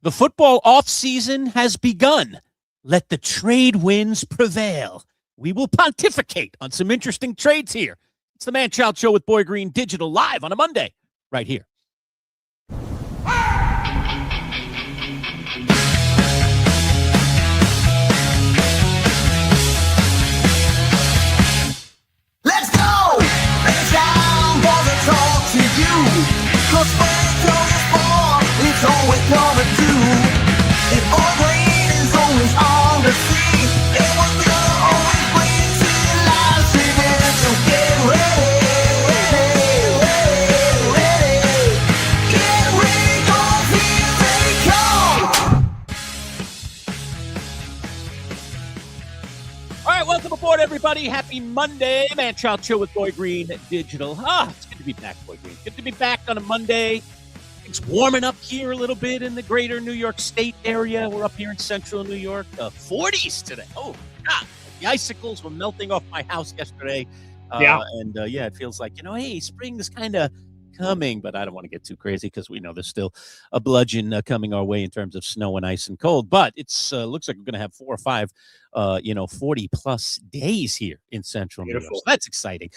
The football offseason has begun. Let the trade winds prevail. We will pontificate on some interesting trades here. It's the Manchild Show with Boy Green Digital live on a Monday right here. Let's go! It's time for the talk to you. 'Cause spring comes for, it's all we're gonna do. And Boy Green is always on the scene. And we're gonna always bring to the live streaming. So get ready, ready. Get ready, 'cause here they come. All right, welcome aboard, everybody. Happy Monday. Manchild Show with Boy Green Digital. It's good to be back, Boy Green. Good to be back on a Monday. It's warming up here a little bit in the greater New York State area. We're up here in central New York. 40s today. Oh, God. The icicles were melting off my house yesterday. And it feels like, hey, spring is kind of coming, but I don't want to get too crazy because we know there's still a bludgeon coming our way in terms of snow and ice and cold. But it's looks like we're going to have 4 or 5 40-plus days here in central New York. So that's exciting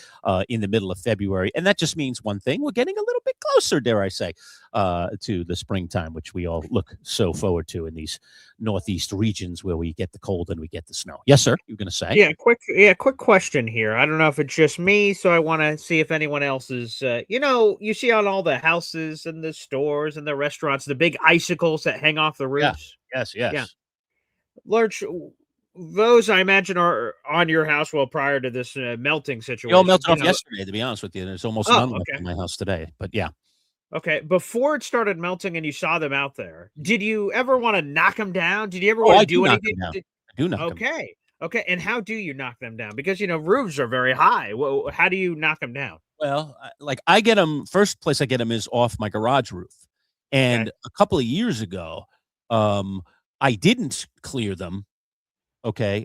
in the middle of February. And that just means one thing. We're getting a little bit closer, dare I say, to the springtime, which we all look so forward to in these northeast regions where we get the cold and we get the snow. Yes, sir. You're going to say? Quick question here. I don't know if it's just me, so I want to see if anyone else is, you see on all the houses and the stores and the restaurants, the big icicles that hang off the roofs. Yes. Yeah. Lurch, those I imagine are on your house prior to this melting situation. They all melted off yesterday, to be honest with you. There's almost none left in my house today, but yeah. Okay, before it started melting and you saw them out there, did you ever want to knock them down? Did you ever want to do anything? I do knock them down. Okay, and how do you knock them down? Because, roofs are very high. Well, how do you knock them down? Well, I get them, first place I get them is off my garage roof. And a couple of years ago, I didn't clear them,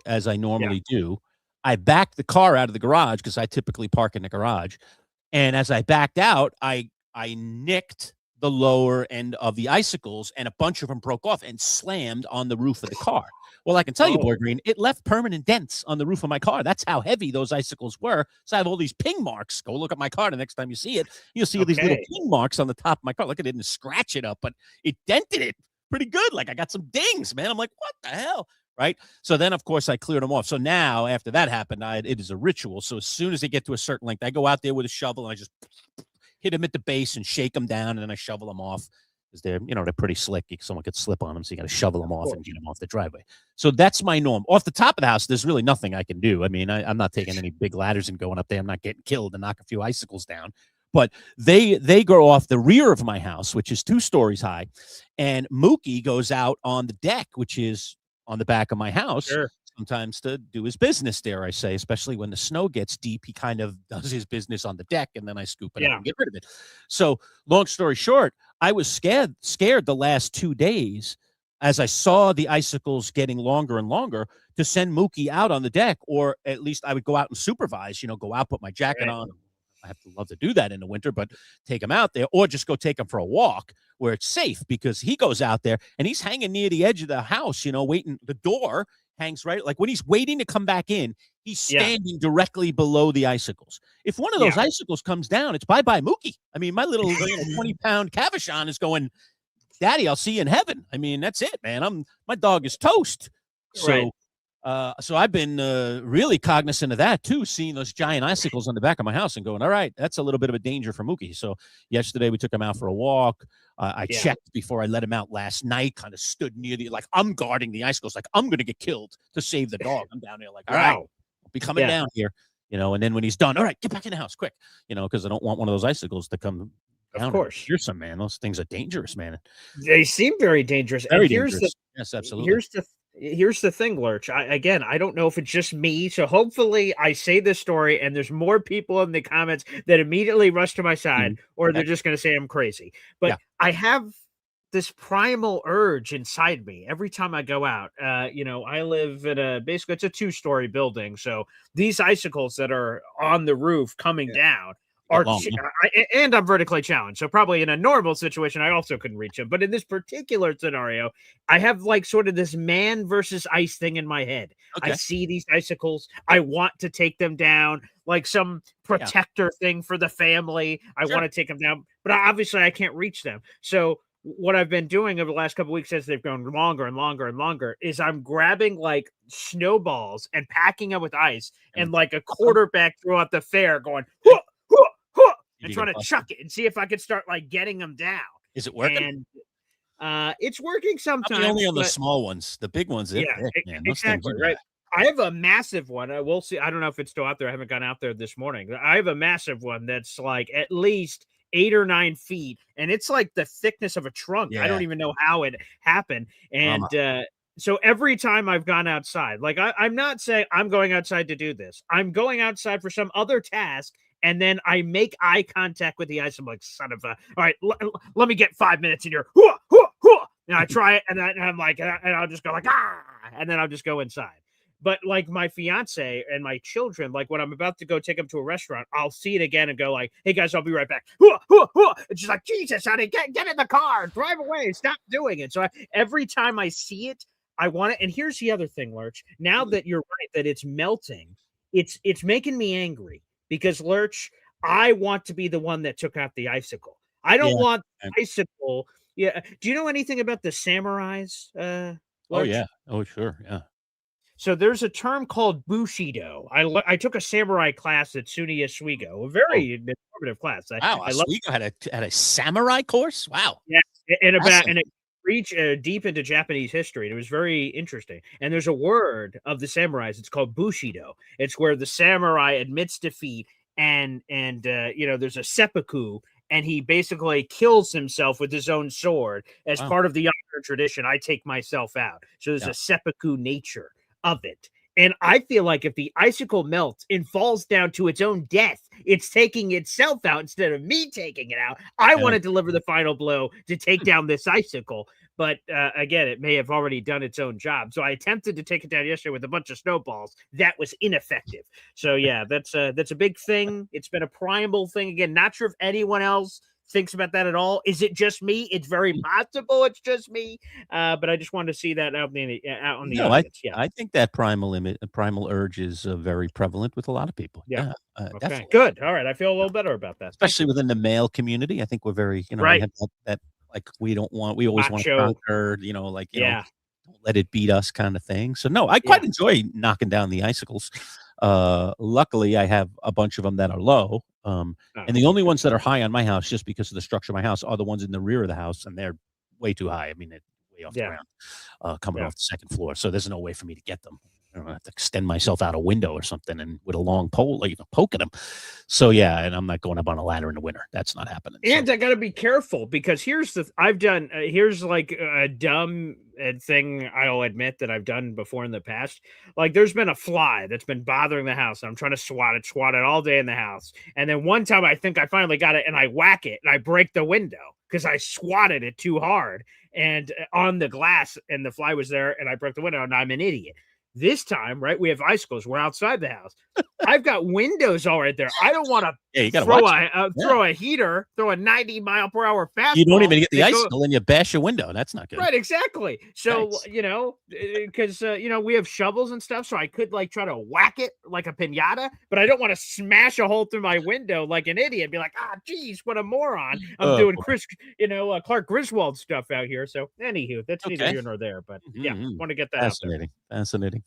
as I normally do. I backed the car out of the garage because I typically park in the garage. And as I backed out, I nicked the lower end of the icicles, and a bunch of them broke off and slammed on the roof of the car. Well, I can tell you, Boy Green, it left permanent dents on the roof of my car. That's how heavy those icicles were. So I have all these ping marks. Go look at my car the next time you see it. You'll see these little ping marks on the top of my car. Look, I didn't scratch it up, but it dented it pretty good. Like, I got some dings, man. I'm like, what the hell? Right? So then, of course, I cleared them off. So now, after that happened, it is a ritual. So as soon as they get to a certain length, I go out there with a shovel and I just hit them at the base and shake them down, and then I shovel them off because they're pretty slick. Someone could slip on them, so you got to shovel them off and get them off the driveway. So that's my norm. Off the top of the house, there's really nothing I can do. I mean, I'm not taking any big ladders and going up there. I'm not getting killed and knock a few icicles down. But they go off the rear of my house, which is 2 stories high, and Mookie goes out on the deck, which is on the back of my house. Sure. Sometimes to do his business, dare I say, especially when the snow gets deep. He kind of does his business on the deck, and then I scoop it up and get rid of it. So long story short, I was scared the last 2 days as I saw the icicles getting longer and longer to send Mookie out on the deck, or at least I would go out and supervise, go out, put my jacket on. I have to love to do that in the winter, but take him out there, or just go take him for a walk where it's safe, because he goes out there and he's hanging near the edge of the house, waiting. The door hangs right, like when he's waiting to come back in, he's standing directly below the icicles. If one of those icicles comes down, it's bye-bye Mookie. I mean, my little 20-pound Kayvon is going, Daddy, I'll see you in heaven. I mean, that's it, man. My dog is toast. So so I've been really cognizant of that too, seeing those giant icicles on the back of my house and going, all right, that's a little bit of a danger for Mookie. So yesterday we took him out for a walk. I checked before I let him out last night, kind of stood near like I'm guarding the icicles, like I'm going to get killed to save the dog. I'm down there like, all right, I'll be coming down here, and then when he's done, all right, get back in the house quick, because I don't want one of those icicles to come down. Of course. Fearsome, man. Those things are dangerous, man. They seem very dangerous. Very dangerous. Yes, absolutely. Here's the thing, Lurch. I don't know if it's just me. So hopefully I say this story and there's more people in the comments that immediately rush to my side, or they're just going to say I'm crazy. But I have this primal urge inside me every time I go out. I live in basically it's a 2-story building. So these icicles that are on the roof coming down And I'm vertically challenged. So probably in a normal situation, I also couldn't reach him. But in this particular scenario, I have like sort of this man versus ice thing in my head. Okay. I see these icicles. I want to take them down like some protector thing for the family. I want to take them down, but obviously I can't reach them. So what I've been doing over the last couple of weeks as they've grown longer and longer and longer is I'm grabbing like snowballs and packing them with ice and like a quarterback throughout the fair going, "Huh, huh, huh," and trying to chuck it and see if I could start like getting them down. Is it working? And it's working sometimes. Only on the small ones. The big ones, exactly right. I have a massive one. We'll see. I don't know if it's still out there. I haven't gone out there this morning. I have a massive one that's like at least 8 or 9 feet, and it's like the thickness of a trunk. I don't even know how it happened. And so every time I've gone outside, like I'm not saying I'm going outside to do this. I'm going outside for some other task. And then I make eye contact with the ice. I'm like, son of a, all right, let me get 5 minutes in here. Hua, hua, hua. And I try it, and I'm like, and I'll just go like, and then I'll just go inside. But like my fiance and my children, like when I'm about to go take them to a restaurant, I'll see it again and go like, hey guys, I'll be right back. Hua, hua, hua. And she's like, Jesus, honey, get in the car, drive away, stop doing it. So every time I see it, I want it. And here's the other thing, Lurch. Now that you're right, that it's melting, it's making me angry. Because Lurch, I want to be the one that took out the icicle. I don't want the icicle. Yeah. Do you know anything about the samurais? Oh yeah. Oh sure. Yeah. So there's a term called Bushido. I took a samurai class at SUNY Oswego, a very informative class. Oswego had a samurai course. Wow. Yeah, and it reached deep into Japanese history. And it was very interesting. And there's a word of the samurais. It's called Bushido. It's where the samurai admits defeat and there's a seppuku, and he basically kills himself with his own sword as part of the Yonker tradition. I take myself out. So there's a seppuku nature of it. And I feel like if the icicle melts and falls down to its own death, it's taking itself out instead of me taking it out. I want to deliver the final blow to take down this icicle. But again, it may have already done its own job. So I attempted to take it down yesterday with a bunch of snowballs. That was ineffective. So yeah, that's a big thing. It's been a primal thing. Again, not sure if anyone else thinks about that at all. Is it just me? It's very possible it's just me. But I just wanted to see that out on the audience. I think that primal urge is very prevalent with a lot of people. Yeah. Okay. Definitely. Good. All right. I feel a little better about that. Especially within the male community. I think we're very, we have that like we always want to conquer, don't let it beat us kind of thing. So no, I quite enjoy knocking down the icicles. Luckily I have a bunch of them that are low. And the only ones that are high on my house, just because of the structure of my house, are the ones in the rear of the house, and they're way too high. I mean, it's way off the ground, coming off the second floor. So there's no way for me to get them. I don't have to extend myself out a window or something and with a long pole, like poke at them. So and I'm not going up on a ladder in the winter. That's not happening. And I got to be careful because here's like a dumb thing I'll admit that I've done before in the past. Like there's been a fly that's been bothering the house. I'm trying to swat it all day in the house. And then one time I think I finally got it and I whack it and I break the window because I swatted it too hard and on the glass, and the fly was there and I broke the window, and I'm an idiot. This time, right, we have icicles. We're outside the house. I've got windows all right there. I don't want to throw a heater, throw a 90-mile-per-hour fastball. You don't even get the icicle and you bash a window. That's not good. Right, exactly. So, because, we have shovels and stuff, so I could, like, try to whack it like a piñata, but I don't want to smash a hole through my window like an idiot and be like, geez, what a moron. I'm doing Clark Griswold stuff out here. So, anywho, that's neither here nor there, but, want to get that out there.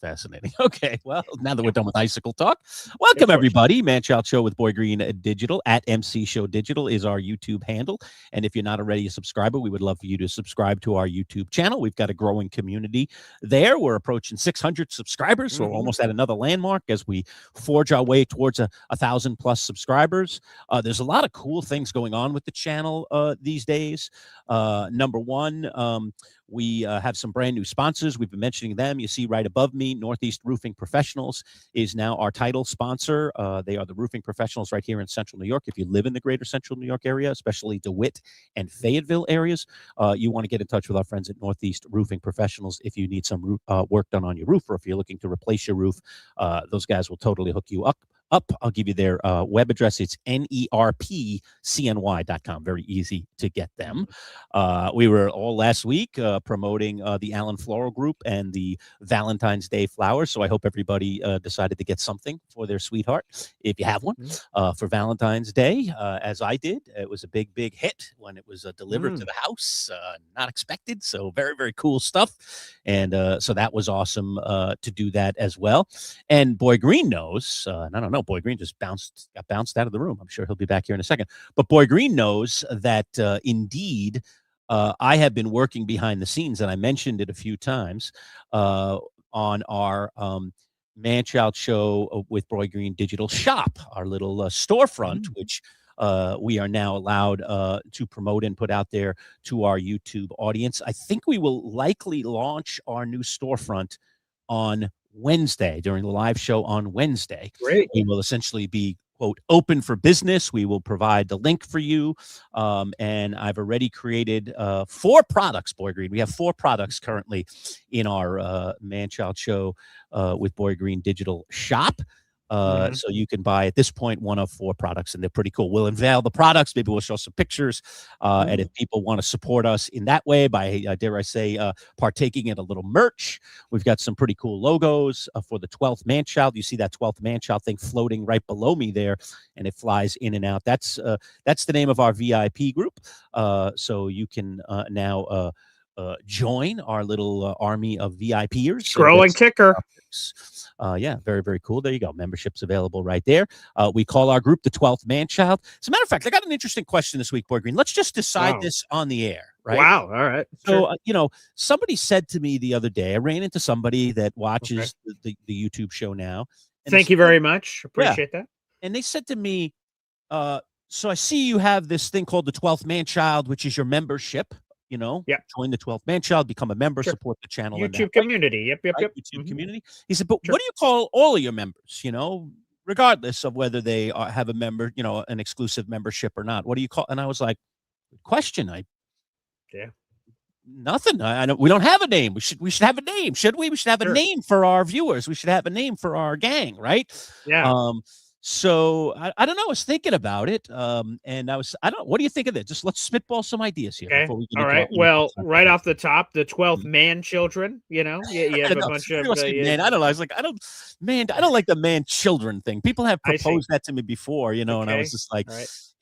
Fascinating. Okay, well, now that we're done with icicle talk, welcome everybody. Manchild Show with Boy Green Digital at MC Show Digital is our YouTube handle. And if you're not already a subscriber, we would love for you to subscribe to our YouTube channel. We've got a growing community there. We're approaching 600 subscribers, so we're almost at another landmark as we forge our way towards 1,000+ subscribers. There's a lot of cool things going on with the channel these days. Number one, we have some brand new sponsors. We've been mentioning them. You see right above me, Northeast Roofing Professionals is now our title sponsor. They are the roofing professionals right here in Central New York. If you live in the greater Central New York area, especially DeWitt and Fayetteville areas, you want to get in touch with our friends at Northeast Roofing Professionals if you need some work done on your roof, or if you're looking to replace your roof. Those guys will totally hook you up up. I'll give you their web address. It's nerpcny.com. Very easy to get them. We were all last week promoting the Allen Floral Group and the Valentine's Day flowers. So I hope everybody decided to get something for their sweetheart, if you have one, for Valentine's Day, as I did. It was a big, big hit when it was delivered to the house. Not expected. So very, very cool stuff. And so that was awesome to do that as well. And Boy Green knows, and I don't know, Boy Green just got bounced out of the room. I'm sure he'll be back here in a second. But Boy Green knows that indeed I have been working behind the scenes, and I mentioned it a few times on our Manchild show with Boy Green Digital Shop, our little storefront, which we are now allowed to promote and put out there to our YouTube audience. I think we will likely launch our new storefront on Wednesday during the live show on Wednesday. Great. We will essentially be, quote, open for business. We will provide the link for you. And I've already created 4 products, Boy Green. We have 4 products currently in our Manchild show with Boy Green Digital Shop. So you can buy at this point 1 of 4 products, and they're pretty cool. We'll unveil the products. Maybe we'll show some pictures. And if people want to support us in that way by, dare I say, partaking in a little merch, we've got some pretty cool logos for the 12th Manchild. You see that 12th Manchild thing floating right below me there, and it flies in and out. That's the name of our VIP group. So you can now join our little army of VIPers. Scrolling ticker. Yeah, very, very cool. There you go. Membership's available right there. We call our group the 12th Manchild. As a matter of fact, I got an interesting question this week, Boy Green. Let's just decide this on the air, right? Wow. All right. So, somebody said to me the other day, I ran into somebody that watches the YouTube show now. Thank you very much. Appreciate that. And they said to me, so I see you have this thing called the 12th Manchild, which is your membership. Join the 12th Manchild, become a member, support the channel. YouTube community. Yep. YouTube community. He said, but what do you call all of your members, regardless of whether they have a member, an exclusive membership or not? What do you call? And I was like, good question. Nothing. We don't have a name. We should have a name, should we? We should have a name for our viewers. We should have a name for our gang, right? Yeah. So I don't know. I was thinking about it. And what do you think of this? Just let's spitball some ideas here. Okay. All right. Well, right off the top, the 12th man children, you have a bunch of man. I don't know. I was like, I don't like the man children thing. People have proposed that to me before, and I was just like,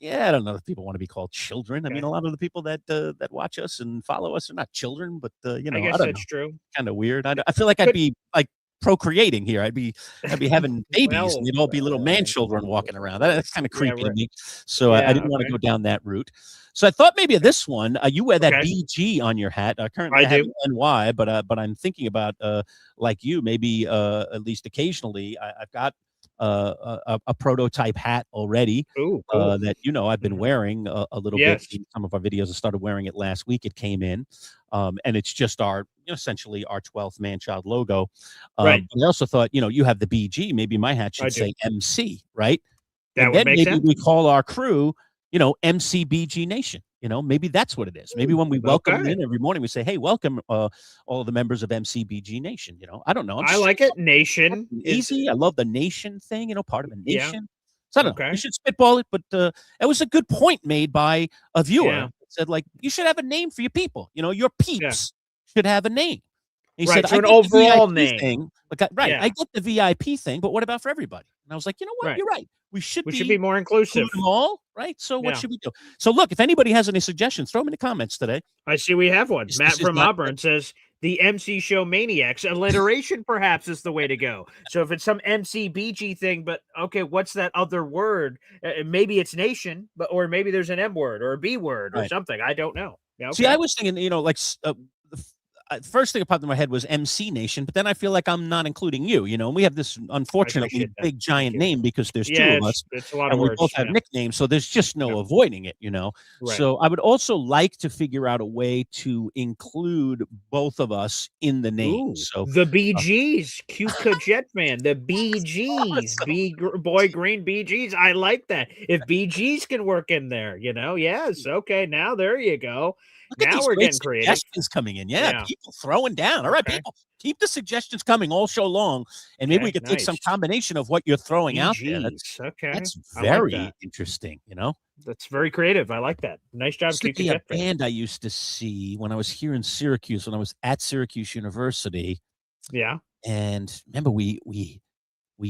yeah, I don't know if people want to be called children. I mean, a lot of the people that watch us and follow us are not children, but I guess that's true. Kind of weird. I feel like I'd be like procreating here. I'd be having babies, and they'd all be little man children walking around. That's kind of creepy to me. So I didn't want to go down that route. So I thought maybe this one, you wear that BG on your hat. Currently I have NY, but I'm thinking about like you, maybe at least occasionally. I've got a prototype hat already. Ooh, cool. That I've been wearing a little bit in some of our videos. I started wearing it last week. It came in, and it's just our essentially our 12th Manchild logo. Right. But I also thought you have the BG. Maybe my hat should say MC, right? That would make sense. We call our crew MCBG Nation. Maybe that's what it is. Maybe when we welcome them in every morning, we say, hey, welcome all of the members of MCBG Nation. I don't know. I like it. Nation. Easy. I love the nation thing, part of a nation. Yeah. So I don't know. You should spitball it, but it was a good point made by a viewer. Yeah. Said, like, you should have a name for your people. Your peeps should have a name. He said, so an overall name. Thing, I get the VIP thing, but what about for everybody? And I was like, you know what? You're right. We should be more inclusive. Them all, right? So what should we do? So look, if anybody has any suggestions, throw them in the comments today. I see we have one. Matt from Auburn says, the MC Show Maniacs. Alliteration perhaps is the way to go. So if it's some MCBG thing, but okay, what's that other word? Maybe it's nation, or maybe there's an M word or a B word or something. I don't know. Yeah, okay. See, I was thinking, first thing that popped in my head was MC Nation, but then I feel like I'm not including you, and we have this unfortunately big giant name because there's two of us, it's a lot and of we both have nicknames, so there's just no avoiding it, Right. So I would also like to figure out a way to include both of us in the name. Ooh, so the BGs, cute Jet Man, the BGs, Boy Green BGs. I like that. If BGs can work in there, yes, okay. Now there you go. Look at Now these we're great getting creative. suggestions coming in. Yeah, people throwing down. All right, people, keep the suggestions coming all show long, and maybe we could take some combination of what you're throwing out there. That's very interesting, you know? That's very creative. I like that. Nice job, Strictly a band I used to see when I was here in Syracuse, when I was at Syracuse University. Yeah. And remember, we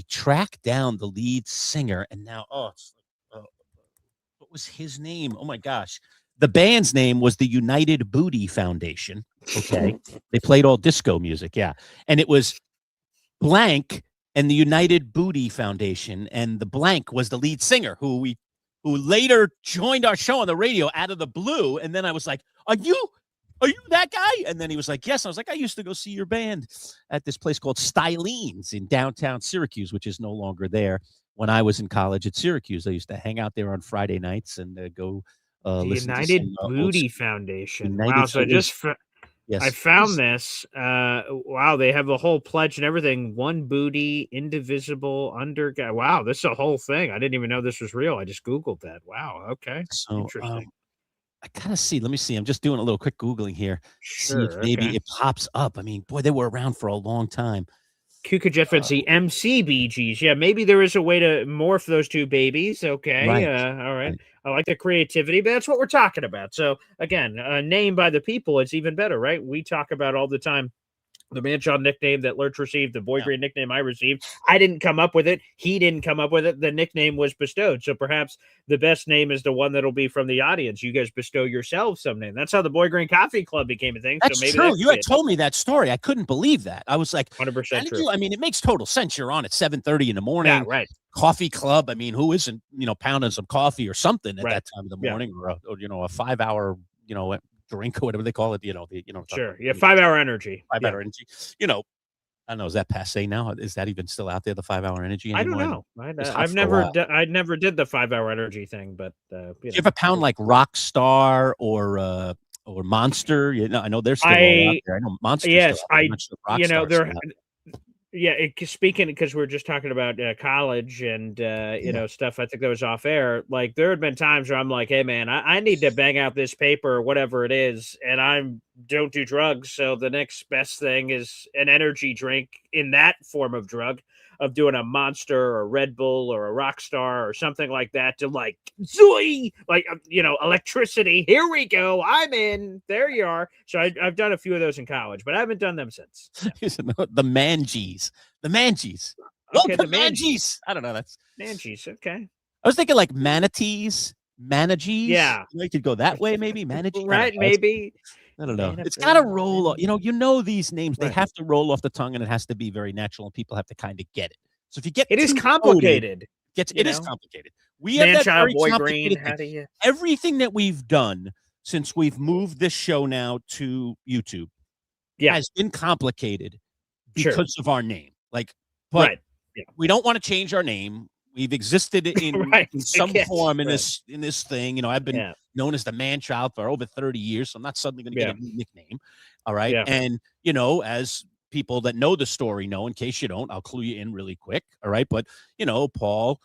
tracked down the lead singer, and now, what was his name? Oh my gosh. The band's name was the United Booty Foundation. Okay. They played all disco music. Yeah. And it was blank and the United Booty Foundation. And the blank was the lead singer who later joined our show on the radio out of the blue. And then I was like, are you that guy? And then he was like, yes. I was like, I used to go see your band at this place called Stylene's in downtown Syracuse, which is no longer there. When I was in college at Syracuse, I used to hang out there on Friday nights and go listen United to some, Booty Foundation. United Wow. So I found this. Wow. They have a whole pledge and everything. One booty, indivisible, under. Wow. This is a whole thing. I didn't even know this was real. I just Googled that. Wow. Okay. So, interesting. I kind of see. Let me see. I'm just doing a little quick Googling here. Sure. See if maybe it pops up. I mean, boy, they were around for a long time. Kuka Jet Fancy MCBGs. Yeah, maybe there is a way to morph those two babies. Okay. Right. All right. I like the creativity, but that's what we're talking about. So again, named by the people, it's even better, right? We talk about all the time the Manchild nickname that Lurch received, the Boy Green nickname I received. I didn't come up with it. He didn't come up with it. The nickname was bestowed. So perhaps the best name is the one that'll be from the audience. You guys bestow yourselves some name. That's how the Boy Green Coffee Club became a thing. That's so maybe true. You had told me that story. I couldn't believe that. I was like, 100% true. I mean, it makes total sense. You're on at 7:30 in the morning. Yeah, right. Coffee club. I mean, who isn't, pounding some coffee or something at that time of the morning or a 5-hour, drink or whatever they call it, Sure. Yeah. 5-hour energy. 5-hour energy. I don't know. Is that passe now? Is that even still out there? The 5-hour energy? Anymore? I don't know. I never did the 5-hour energy thing, but do you ever pound like Rockstar or Monster? I know they're still all out there. I know Monster. Yes, they're. Yeah, speaking because we're just talking about college and stuff. I think that was off air. Like there had been times where I'm like, "Hey, man, I need to bang out this paper or whatever it is," and I don't do drugs. So the next best thing is an energy drink in that form of drug, of doing a Monster or a Red Bull or a Rockstar or something like that to like zoe, like electricity. Here we go. I'm in. There you are. So I've done a few of those in college, but I haven't done them since. The Mangies. Okay, the Mangies. I don't know. That's Mangies. Okay. I was thinking like manatees. Yeah. You could go that way, maybe. Manatee. Right, maybe. I don't know. It's got to roll. These names, they have to roll off the tongue and it has to be very natural and people have to kind of get it. So if you get it is complicated. It is complicated. We have that very Boy complicated Green. How do you... Everything that we've done since we've moved this show now to YouTube has been complicated because of our name. We don't want to change our name. We've existed in some form in this thing. I've been known as the Manchild for over 30 years, so I'm not suddenly going to get a new nickname. All right. Yeah. And, as people that know the story know, in case you don't, I'll clue you in really quick. All right. But, Paul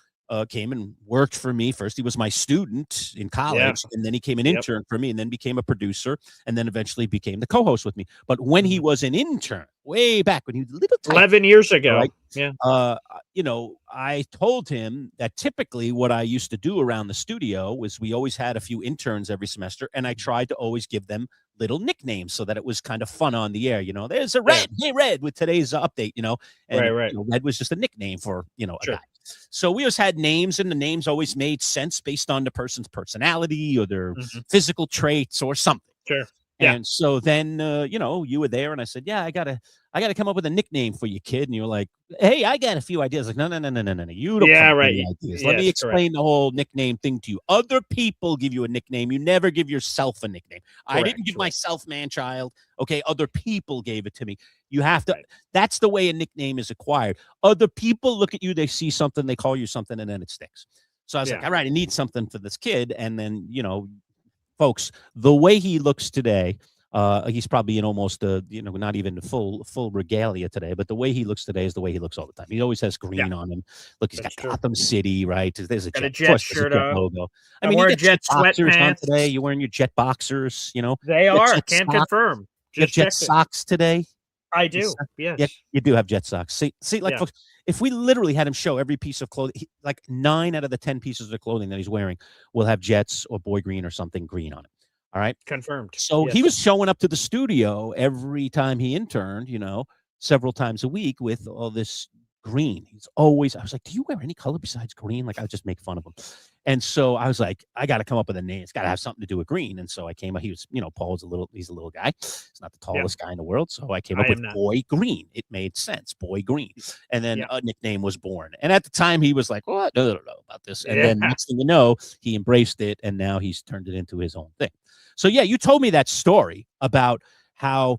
came and worked for me. First, he was my student in college, and then he came an intern for me, and then became a producer, and then eventually became the co-host with me. But when he was an intern, way back when he was a little tiny, 11 years ago, right? I told him that typically what I used to do around the studio was we always had a few interns every semester, and I tried to always give them little nicknames so that it was kind of fun on the air. There's a Red, hey Red, with today's update. And Red was just a nickname for a guy. So we always had names, and the names always made sense based on the person's personality or their physical traits or something. Sure. Yeah. And so then, you were there, and I said, "Yeah, I gotta come up with a nickname for you, kid." And you were like, "Hey, I got a few ideas." Like, no, you don't. Come up with any ideas. Let me explain the whole nickname thing to you. Other people give you a nickname. You never give yourself a nickname. I didn't give myself Manchild. Okay, other people gave it to me. You have to. That's the way a nickname is acquired. Other people look at you, they see something, they call you something, and then it sticks. So I was like, all right, I need something for this kid, and then folks, the way he looks today, He's probably in almost not even full regalia today, but the way he looks today is the way he looks all the time. He always has green on him. Look, he's got Gotham City, right? There's a got Jet, a Jet shirt on. logo. I mean, you got Jet boxers sweatpants on today. You're wearing your Jet boxers, They are. Can't confirm. You have Jet socks today. I do. Yes. Yeah, you do have Jet socks. See, like, folks, if we literally had him show every piece of clothing, like 9 out of the 10 pieces of clothing that he's wearing will have Jets or Boy Green or something green on it. All right. Confirmed. So he was showing up to the studio every time he interned, several times a week with all this green. I was like, do you wear any color besides green? Like, I would just make fun of him. And so I was like, I got to come up with a name. It's got to have something to do with green. And so I came up, he's a little guy. He's not the tallest guy in the world. So I came up with Boy Green. It made sense. Boy Green. And then a nickname was born. And at the time he was like, what? I don't know about this. And then next thing you know, he embraced it. And now he's turned it into his own thing. So yeah, you told me that story about how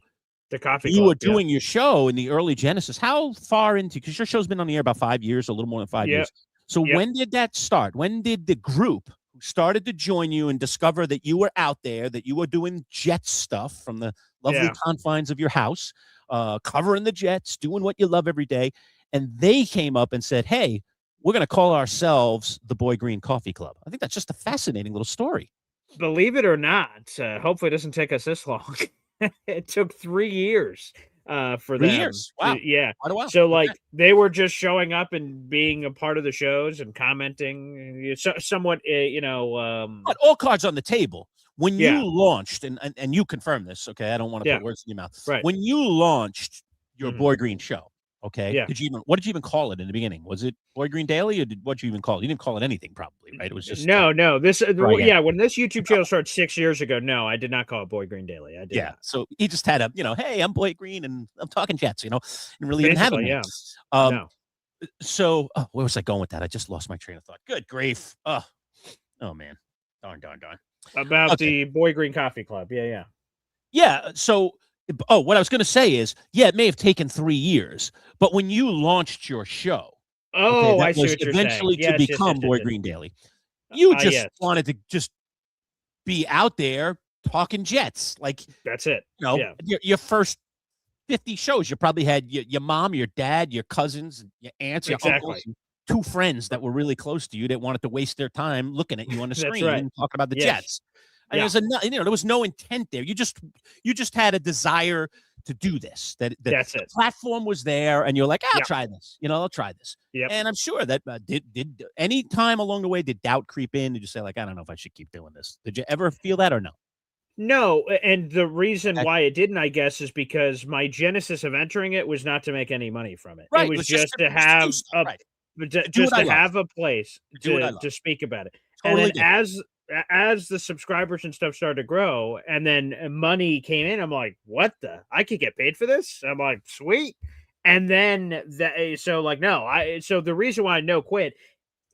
the coffee you were doing your show in the early genesis. How far into, because your show's been on the air about 5 years, a little more than 5 years. So when did that start? When did the group who started to join you and discover that you were out there, that you were doing Jet stuff from the lovely confines of your house, covering the Jets, doing what you love every day, and they came up and said, hey, we're going to call ourselves the Boy Green Coffee Club? I think that's just a fascinating little story. Believe it or not, hopefully it doesn't take us this long. It took 3 years for 3 them. years. Wow. Quite a while. So like they were just showing up and being a part of the shows and commenting, somewhat, But all cards on the table. When you launched, and you confirm this, okay? I don't want to put words in your mouth. Right. When you launched your Boy Green show, okay? Yeah. What did you even call it in the beginning? Was it Boy Green Daily, or what did you even call it? You didn't call it anything, probably, right? It was just no. This when this YouTube channel started 6 years ago. No, I did not call it Boy Green Daily. I did. Yeah. So he just had a, hey, I'm Boy Green and I'm talking Jets, and really didn't have it. No. So where was I going with that? I just lost my train of thought. Good grief. Oh man. Darn. About the Boy Green Coffee Club. Yeah. Yeah. So, what I was going to say is, it may have taken 3 years, but when you launched your show, I see what you're eventually saying. to become Boy Green Daily, you just wanted to just be out there talking Jets. Like, that's it. Your first 50 shows, you probably had your mom, your dad, your cousins, your aunts, your uncles, and 2 friends that were really close to you that wanted to waste their time looking at you on the screen and talking about the Jets. And there was no intent there. You just had a desire to do this. That's it. The platform was there, and you're like, I'll try this. I'll try this. Yep. And I'm sure that did any time along the way did doubt creep in? Did you say, like, I don't know if I should keep doing this? Did you ever feel that or no? No, and the reason why it didn't, I guess, is because my genesis of entering it was not to make any money from it. Right. It was just to have a place to speak about it. Totally. And then as the subscribers and stuff started to grow, and then money came in, I'm like, I could get paid for this? I'm like, sweet. And then so the reason why I quit,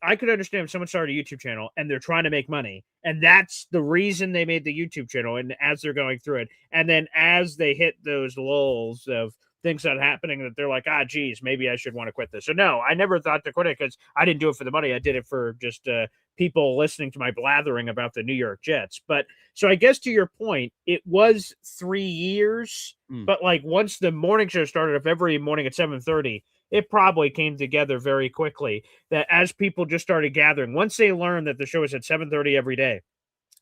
I could understand if someone started a YouTube channel and they're trying to make money, and that's the reason they made the YouTube channel. And as they're going through it, and then as they hit those lulls of things that are happening, that they're like, geez, maybe I should want to quit this. So no, I never thought to quit it, because I didn't do it for the money. I did it for just people listening to my blathering about the New York Jets. But so I guess to your point, it was 3 years, but like once the morning show started up every morning at 7:30, it probably came together very quickly that as people just started gathering, once they learned that the show was at 7:30 every day,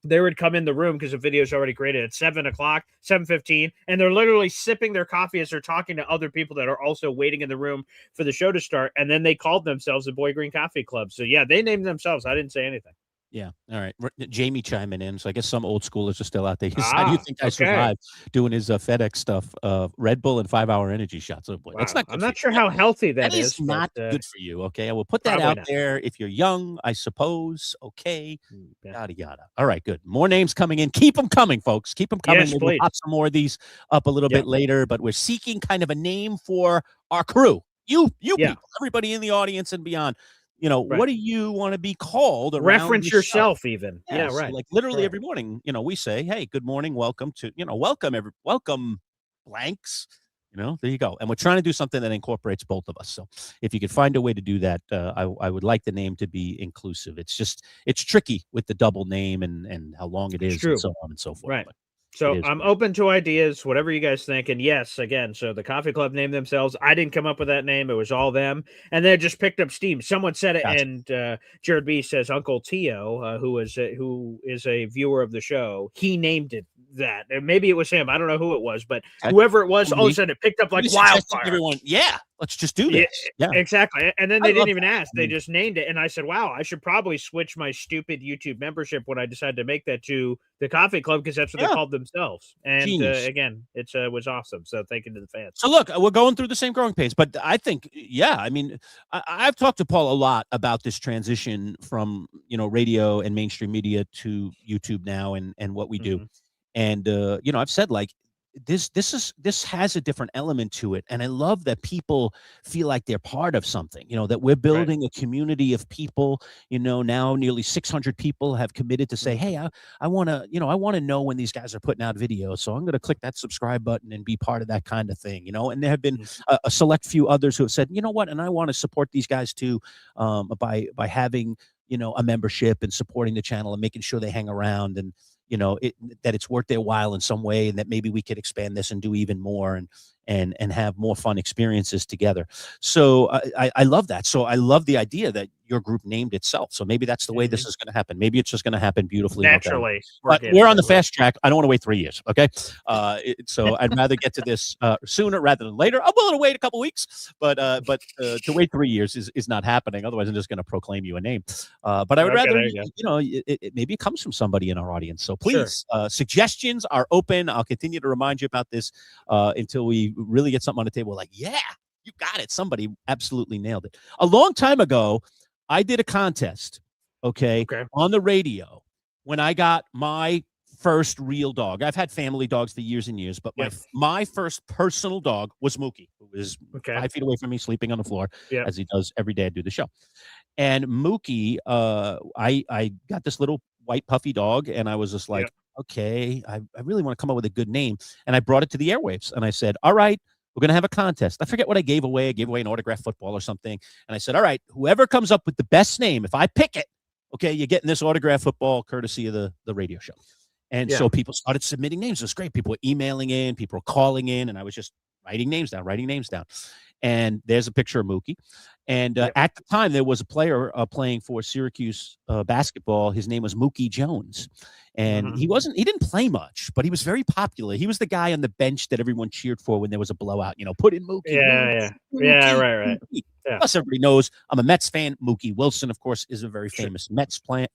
they would come in the room because the video is already created at 7 o'clock, 7:15, and they're literally sipping their coffee as they're talking to other people that are also waiting in the room for the show to start. And then they called themselves the Boy Green Coffee Club. So yeah, they named themselves. I didn't say anything. Yeah. All right. Jamie chiming in. So I guess some old schoolers are still out there. How do you think I survived doing his FedEx stuff? Red Bull and 5-hour energy shots. Oh boy, that's not good. I'm not sure how healthy that is. Not good for you. Okay. I will put that out there. If you're young, I suppose. Okay. Yada, yada. All right. Good. More names coming in. Keep them coming, folks. Keep them coming. Yes, we'll pop some more of these up a little bit later, but we're seeking kind of a name for our crew. You people, everybody in the audience and beyond. What do you want to be called? Reference yourself, even. Yeah, right. So like literally every morning, we say, "Hey, good morning, welcome to," welcome blanks. There you go. And we're trying to do something that incorporates both of us. So if you could find a way to do that, I would like the name to be inclusive. It's tricky with the double name and how long it is and so on and so forth. Right. But So I'm open to ideas, whatever you guys think. And yes, again, so the coffee club named themselves. I didn't come up with that name. It was all them. And then it just picked up steam. Someone said it. Gotcha. And Jared B says Uncle Tio, who is a viewer of the show, he named it that. And maybe it was him. I don't know who it was, but whoever it was, all of a sudden it picked up like wildfire. Everyone, yeah, let's just do this. Yeah, exactly. And then they didn't even ask. They just named it. And I said, wow, I should probably switch my stupid YouTube membership when I decided to make that to the coffee club, because that's what they called themselves. And again, it was awesome. So thank you to the fans. So look, we're going through the same growing pains, but I think, I mean, I've talked to Paul a lot about this transition from, radio and mainstream media to YouTube now and what we do. And, I've said, like, this has a different element to it, and I love that people feel like they're part of something, that we're building a community of people. Now nearly 600 people have committed to say, hey, I want to know when these guys are putting out videos, so I'm going to click that subscribe button and be part of that kind of thing. And there have been a select few others who have said, you know what, and I want to support these guys too, by having a membership and supporting the channel and making sure they hang around, and that it's worth their while in some way, and that maybe we could expand this and do even more and have more fun experiences together. So I love that. So I love the idea that your group named itself. So maybe that's the way this is going to happen. Maybe it's just going to happen beautifully. Naturally. But we're on the fast track. I don't want to wait 3 years. Okay. So I'd rather get to this sooner rather than later. I'm willing to wait a couple weeks, but to wait 3 years is not happening. Otherwise, I'm just going to proclaim you a name. But I would rather, maybe it comes from somebody in our audience. So please, suggestions are open. I'll continue to remind you about this until we really get something on the table. Like, yeah, you got it. Somebody absolutely nailed it. A long time ago, I did a contest, on the radio when I got my first real dog. I've had family dogs for years and years, but my first personal dog was Mookie, who is 5 feet away from me, sleeping on the floor, as he does every day I do the show. And Mookie, I got this little white puffy dog, and I was just like, okay, I really want to come up with a good name. And I brought it to the airwaves, and I said, all right, we're going to have a contest. I forget what I gave away. I gave away an autographed football or something. And I said, all right, whoever comes up with the best name, if I pick it, you're getting this autographed football courtesy of the radio show. And so people started submitting names. It was great. People were emailing in, people were calling in, and I was just writing names down. And there's a picture of Mookie. And at the time, there was a player playing for Syracuse basketball. His name was Mookie Jones. And he didn't play much, but he was very popular. He was the guy on the bench that everyone cheered for when there was a blowout, put in Mookie. Right. Plus, everybody knows I'm a Mets fan. Mookie Wilson, of course, is a very famous Mets player,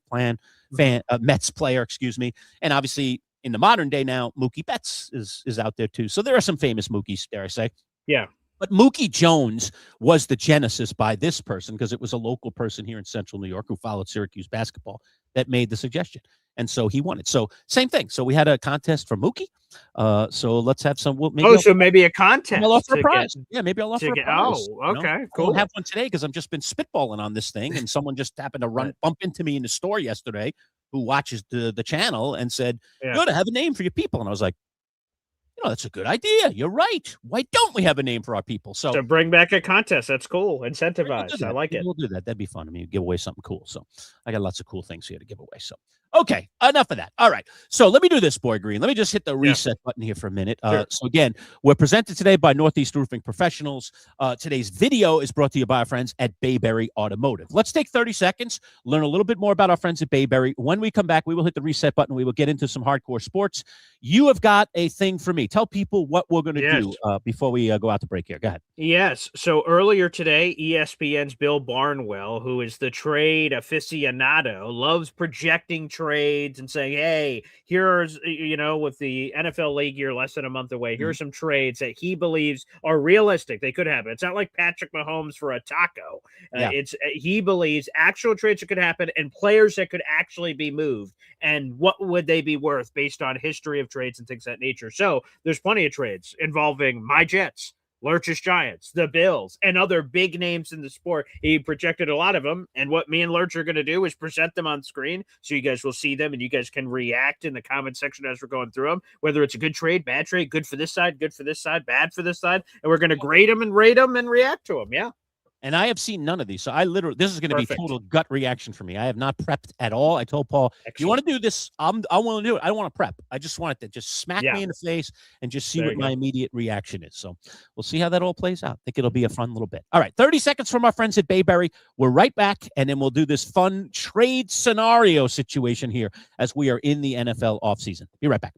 excuse me. And obviously, in the modern day now, Mookie Betts is out there too. So there are some famous Mookies, dare I say. Yeah. But Mookie Jones was the genesis by this person, because it was a local person here in Central New York who followed Syracuse basketball that made the suggestion. And so he won it. So same thing. So we had a contest for Mookie. So let's have some. Maybe a contest. I'll offer a prize. Maybe I'll offer a prize. Oh, okay, cool. I don't have one today because I've just been spitballing on this thing, and someone just happened to bump into me in the store yesterday who watches the channel and said, good, I have a name for your people. And I was like, that's a good idea. You're right. Why don't we have a name for our people? So bring back a contest. That's cool. Incentivized. I like it. We'll do that. That'd be fun. I mean, give away something cool. So I got lots of cool things here to give away. So, okay, enough of that. All right. So let me do this, Boy Green. Let me just hit the reset button here for a minute. So again, we're presented today by Northeast Roofing Professionals. Today's video is brought to you by our friends at Bayberry Automotive. Let's take 30 seconds, learn a little bit more about our friends at Bayberry. When we come back, we will hit the reset button. We will get into some hardcore sports. You have got a thing for me. Tell people what we're going to do before we go out to break here. Go ahead. Yes. So earlier today, ESPN's Bill Barnwell, who is the trade aficionado, loves projecting trades and saying, hey, here's, with the NFL league year less than a month away, here's some trades that he believes are realistic. They could happen. It's not like Patrick Mahomes for a taco. He believes actual trades that could happen and players that could actually be moved. And what would they be worth based on history of trades and things of that nature? So there's plenty of trades involving my Jets, Lurch's Giants, the Bills, and other big names in the sport. He projected a lot of them, and what me and Lurch are going to do is present them on screen so you guys will see them and you guys can react in the comment section as we're going through them, whether it's a good trade, bad trade, good for this side, bad for this side, and we're going to grade them and rate them and react to them. Yeah. And I have seen none of these. So this is going to be total gut reaction for me. I have not prepped at all. I told Paul, if you want to do this, I want to do it. I don't want to prep. I just want it to just smack me in the face and just see what my immediate reaction is. So we'll see how that all plays out. I think it'll be a fun little bit. All right. 30 seconds from our friends at Bayberry. We're right back. And then we'll do this fun trade scenario situation here as we are in the NFL offseason. Be right back.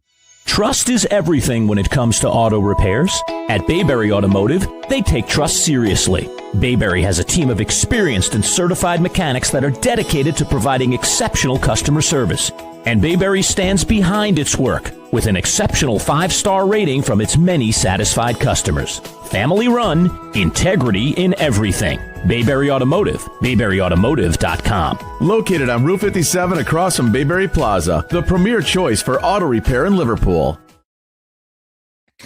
Trust is everything when it comes to auto repairs. At Bayberry Automotive, they take trust seriously. Bayberry has a team of experienced and certified mechanics that are dedicated to providing exceptional customer service. And Bayberry stands behind its work with an exceptional 5-star rating from its many satisfied customers. Family run, integrity in everything. Bayberry Automotive, BayberryAutomotive.com. Located on Route 57 across from Bayberry Plaza, the premier choice for auto repair in Liverpool.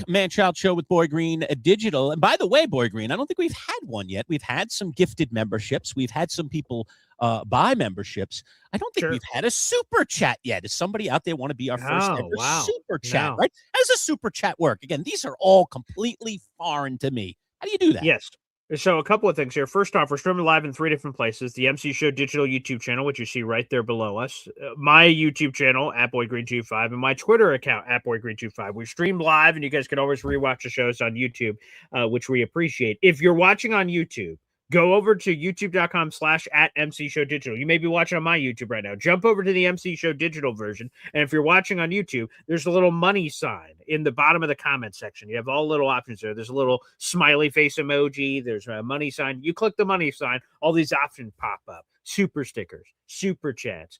Manchild Show with Boy Green Digital. And by the way, Boy Green, I don't think we've had one yet. We've had some gifted memberships. We've had some people buy memberships. I don't think we've had a super chat yet. Does somebody out there want to be our first ever super chat, right? How does a super chat work? Again, these are all completely foreign to me. How do you do that? Yes. So a couple of things here. First off, we're streaming live in 3 different places. The MC Show Digital YouTube channel, which you see right there below us. My YouTube channel, @BoyGreen25, and my Twitter account, @BoyGreen25. We stream live, and you guys can always rewatch the shows on YouTube, which we appreciate. If you're watching on YouTube, go over to youtube.com/@MC Show Digital. You may be watching on my YouTube right now. Jump over to the MC Show Digital version. And if you're watching on YouTube, there's a little money sign in the bottom of the comment section. You have all little options there. There's a little smiley face emoji. There's a money sign. You click the money sign, all these options pop up. Super stickers, super chats,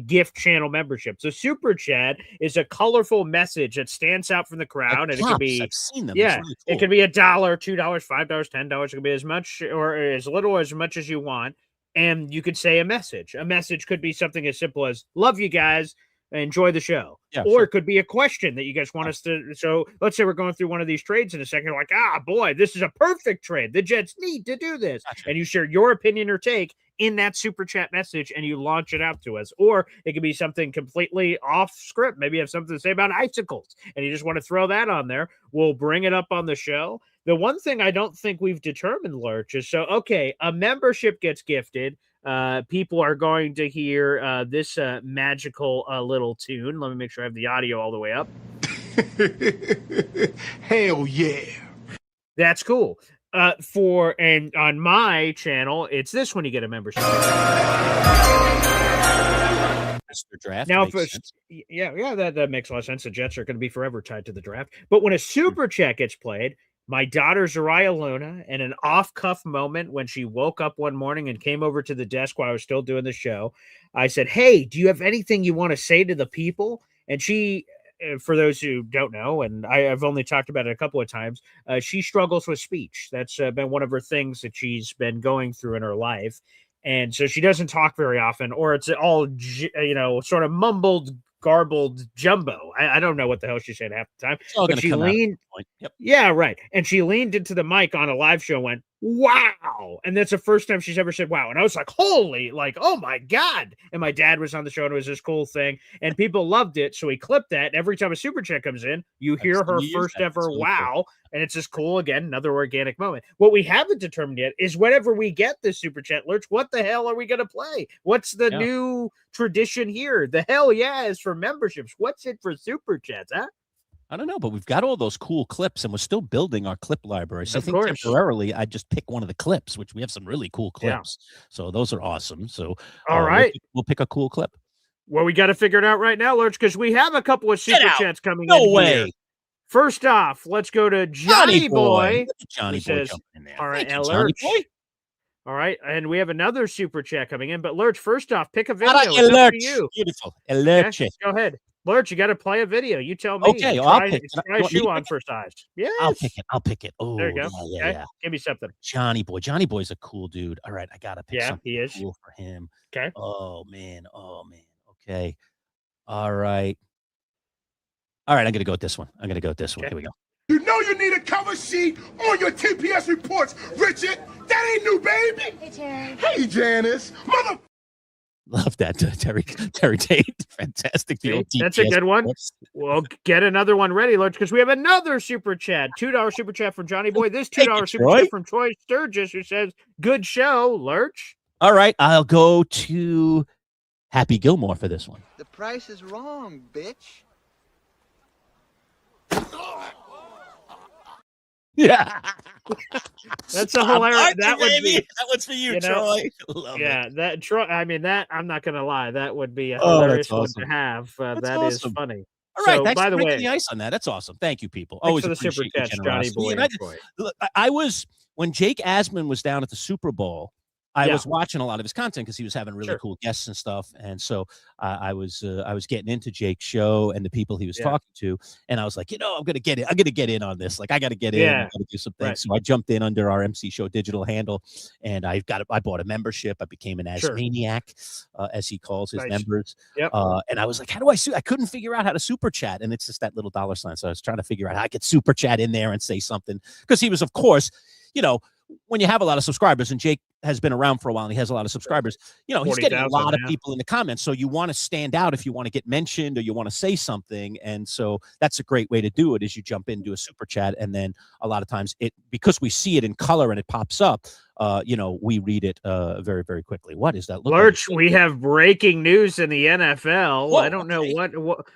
gift channel membership. So super chat is a colorful message that stands out from the crowd. And it can be, I've seen them. yeah, really cool. It can be $1, $2, $5, $10. It can be as much or as little or as much as you want. And you could say a message. A message could be something as simple as "Love you guys, enjoy the show," or it could be a question that you guys want us to. So let's say we're going through one of these trades in a second. You're like, boy, this is a perfect trade. The Jets need to do this, and you share your opinion or take in that super chat message, and you launch it out to us. Or it could be something completely off script. Maybe you have something to say about icicles, and you just want to throw that on there. We'll bring it up on the show. The one thing I don't think we've determined, Lurch, is a membership gets gifted. People are going to hear this magical little tune. Let me make sure I have the audio all the way up. Hell yeah. That's cool. And on my channel, it's this when you get a membership. Mr. Draft. Now, that makes a lot of sense. The Jets are going to be forever tied to the draft. But when a super chat gets played, my daughter Zariah Luna, in an off-cuff moment when she woke up one morning and came over to the desk while I was still doing the show, I said, "Hey, do you have anything you want to say to the people?" And she, for those who don't know, and I've only talked about it a couple of times, she struggles with speech. That's been one of her things that she's been going through in her life. And so she doesn't talk very often, or it's all, sort of mumbled, garbled jumbo. I don't know what the hell she said half the time. But she leaned. Yeah, right. And she leaned into the mic on a live show and went, "Wow." And that's the first time she's ever said wow. And I was like, holy, oh my God. And my dad was on the show and it was this cool thing. And people loved it. So he clipped that. And every time a super chat comes in, you hear her first ever wow. And it's just cool. Again, another organic moment. What we haven't determined yet is whenever we get this super chat, Lurch, what the hell are we going to play? What's the new tradition here? The hell yeah is for memberships. What's it for super chats, huh? I don't know, but we've got all those cool clips, and we're still building our clip library. So I think temporarily I just pick one of the clips, which we have some really cool clips. Yeah. So those are awesome. So all right, we'll pick a cool clip. Well, we got to figure it out right now, Lurch, because we have a couple of super chats coming in. No way. Here. First off, let's go to Johnny Boy. Johnny Boy in there. All right, Lurch. All right, and we have another super chat coming in. But Lurch, first off, pick a video. It's up to you. Beautiful. Lurch. Okay, go ahead. Lurch, you got to play a video. You tell me. Okay, I'll pick it. Try a shoe on for size. Yes. I'll pick it. Oh, there you go. Yeah. Give me something. Johnny Boy's a cool dude. All right, I got to pick something cool for him. Okay. Oh, man. Okay. All right, I'm going to go with this one. Here we go. You know you need a cover sheet on your TPS reports, Richard. That ain't new, baby. Hey, Terry. Hey, Janice. Mother... Love that, Terry Tate. Fantastic. See, that's a good one. We'll get another one ready, Lurch, because we have another super chat. $2 super chat from Johnny Boy. This $2 super chat from Troy Sturgis, who says, good show, Lurch. All right, I'll go to Happy Gilmore for this one. The price is wrong, bitch. Yeah. That's a hilarious. That would be. That one's for you, Troy. Love it. That Troy. I mean, that I'm not gonna lie. That would be a hilarious one to have. That is funny. All right, so, thanks by for the breaking way, the ice on that. That's awesome. Thank you, people. Thanks Always for the appreciate super catch, Johnny Boy. And I was when Jake Asman was down at the Super Bowl. I was watching a lot of his content because he was having really cool guests and stuff, and so I was getting into Jake's show and the people he was talking to, and I was like, I'm gonna get it. I'm gonna get in on this. Like, I got to get in. I got to do some things. So I jumped in under our MC Show digital handle, and I bought a membership. I became an Asmaniac, as he calls his members. And I was like, how do I couldn't figure out how to super chat, and it's just that little $sign. So I was trying to figure out how I could super chat in there and say something, because he was, of course, when you have a lot of subscribers, and Jake has been around for a while and he has a lot of subscribers, he's getting a lot of people in the comments. So you want to stand out if you want to get mentioned or you want to say something. And so that's a great way to do it, is you jump into a super chat. And then a lot of times because we see it in color and it pops up, we read it very, very quickly. What is that? Lurch, we have breaking news in the NFL. Whoa, I don't know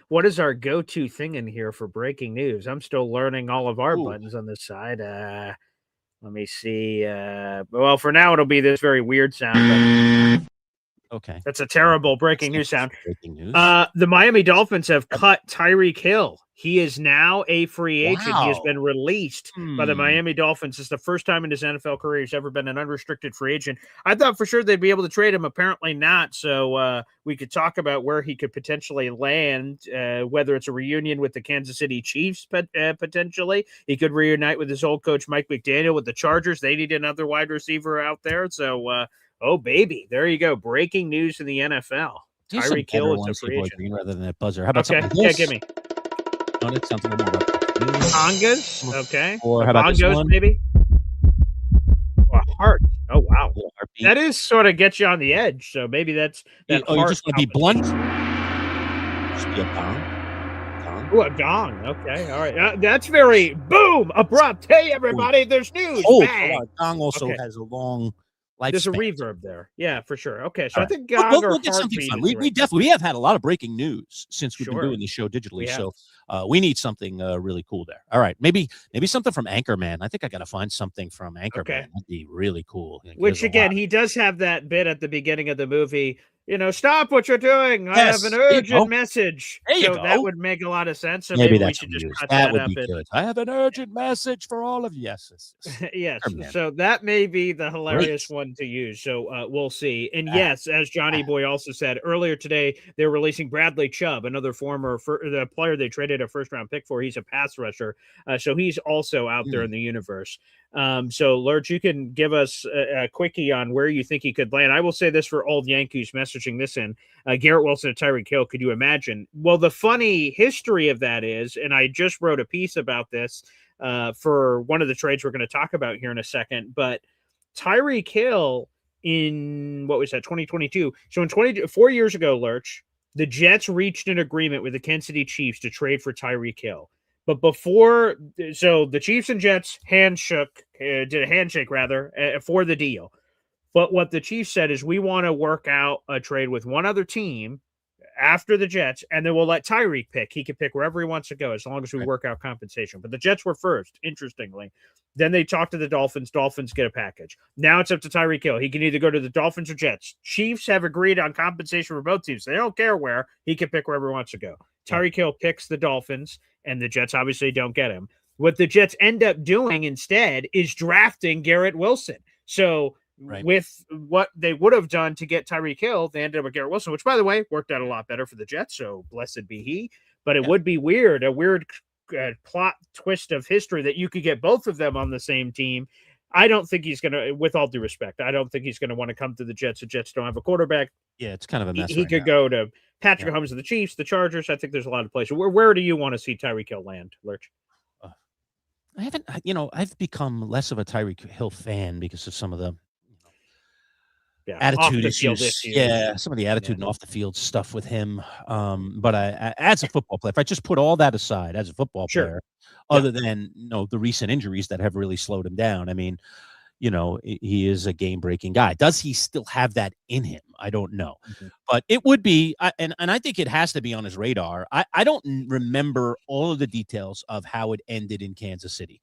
what is our go-to thing in here for breaking news. I'm still learning all of our buttons on this side. Let me see. Well, for now, it'll be this very weird sound. Okay. That's a terrible breaking news sound. Breaking news. The Miami Dolphins have cut Tyreek Hill. He is now a free agent. He has been released by the Miami Dolphins. It's the first time in his NFL career he's ever been an unrestricted free agent. I thought for sure they'd be able to trade him. Apparently not. So we could talk about where he could potentially land, whether it's a reunion with the Kansas City Chiefs, potentially. He could reunite with his old coach, Mike McDaniel, with the Chargers. They need another wide receiver out there. So, oh, baby, there you go. Breaking news in the NFL. Tyreek Hill is a free agent. Rather than that buzzer. How about something like give me. Oh, that sounds a little more congas, okay. Or how about bongos, maybe? A heart. Oh, wow. That is sort of gets you on the edge. So maybe that's that. You just want to be blunt? Just be a gong. Oh, a gong. Okay. All right. That's very boom, abrupt. Hey, everybody, there's news. Oh, gong also has a long lifespan. There's a reverb there. Yeah, for sure. Okay. So I think we'll get something fun. We have had a lot of breaking news since we've been doing this show digitally. So we need something really cool there. All right. Maybe something from Anchorman. I think I got to find something from Anchorman. Okay. That'd be really cool. Which again, he does have that bit at the beginning of the movie. Stop what you're doing. I have an urgent message. That would make a lot of sense. So maybe we should just cut that would be good. I have an urgent message for all of you. Yes. Yes. So that may be the hilarious one to use. So we'll see. And yes, as Johnny Boy also said earlier today, they're releasing Bradley Chubb, another the player they traded a first-round pick for. He's a pass rusher. So he's also out there in the universe. So Lurch, you can give us a quickie on where you think he could land. I will say this for old Yankees messaging this in, Garrett Wilson and Tyreek Hill. Could you imagine? Well, the funny history of that is, and I just wrote a piece about this for one of the trades we're going to talk about here in a second, but Tyreek Hill in, 2022? So in 4 years ago, Lurch, the Jets reached an agreement with the Kansas City Chiefs to trade for Tyreek Hill. But the Chiefs and Jets did a handshake for the deal. But what the Chiefs said is, we want to work out a trade with one other team after the Jets, and then we'll let Tyreek pick. He can pick wherever he wants to go as long as we work out compensation. But the Jets were first, interestingly. Then they talked to the Dolphins. Dolphins get a package. Now it's up to Tyreek Hill. He can either go to the Dolphins or Jets. Chiefs have agreed on compensation for both teams. They don't care where. He can pick wherever he wants to go. Tyreek Hill picks the Dolphins, and the Jets obviously don't get him. What the Jets end up doing instead is drafting Garrett Wilson. So with what they would have done to get Tyreek Hill, they ended up with Garrett Wilson, which, by the way, worked out a lot better for the Jets. So blessed be he. But it would be a weird plot twist of history that you could get both of them on the same team. I don't think he's going to, with all due respect, I don't think he's going to want to come to the Jets. The Jets don't have a quarterback. Yeah, it's kind of a mess. He could go to Patrick Mahomes of the Chiefs, the Chargers. I think there's a lot of places. Where do you want to see Tyreek Hill land, Lurch? I've become less of a Tyreek Hill fan because of some of the attitude off the field issues. issues. Yeah, some of the attitude and off the field stuff with him. But as a football player, if I just put all that aside, as a football player, other than the recent injuries that have really slowed him down, I mean, he is a game-breaking guy. Does he still have that in him? I don't know. But it would be, and I think it has to be on his radar. I don't remember all of the details of how it ended in Kansas City.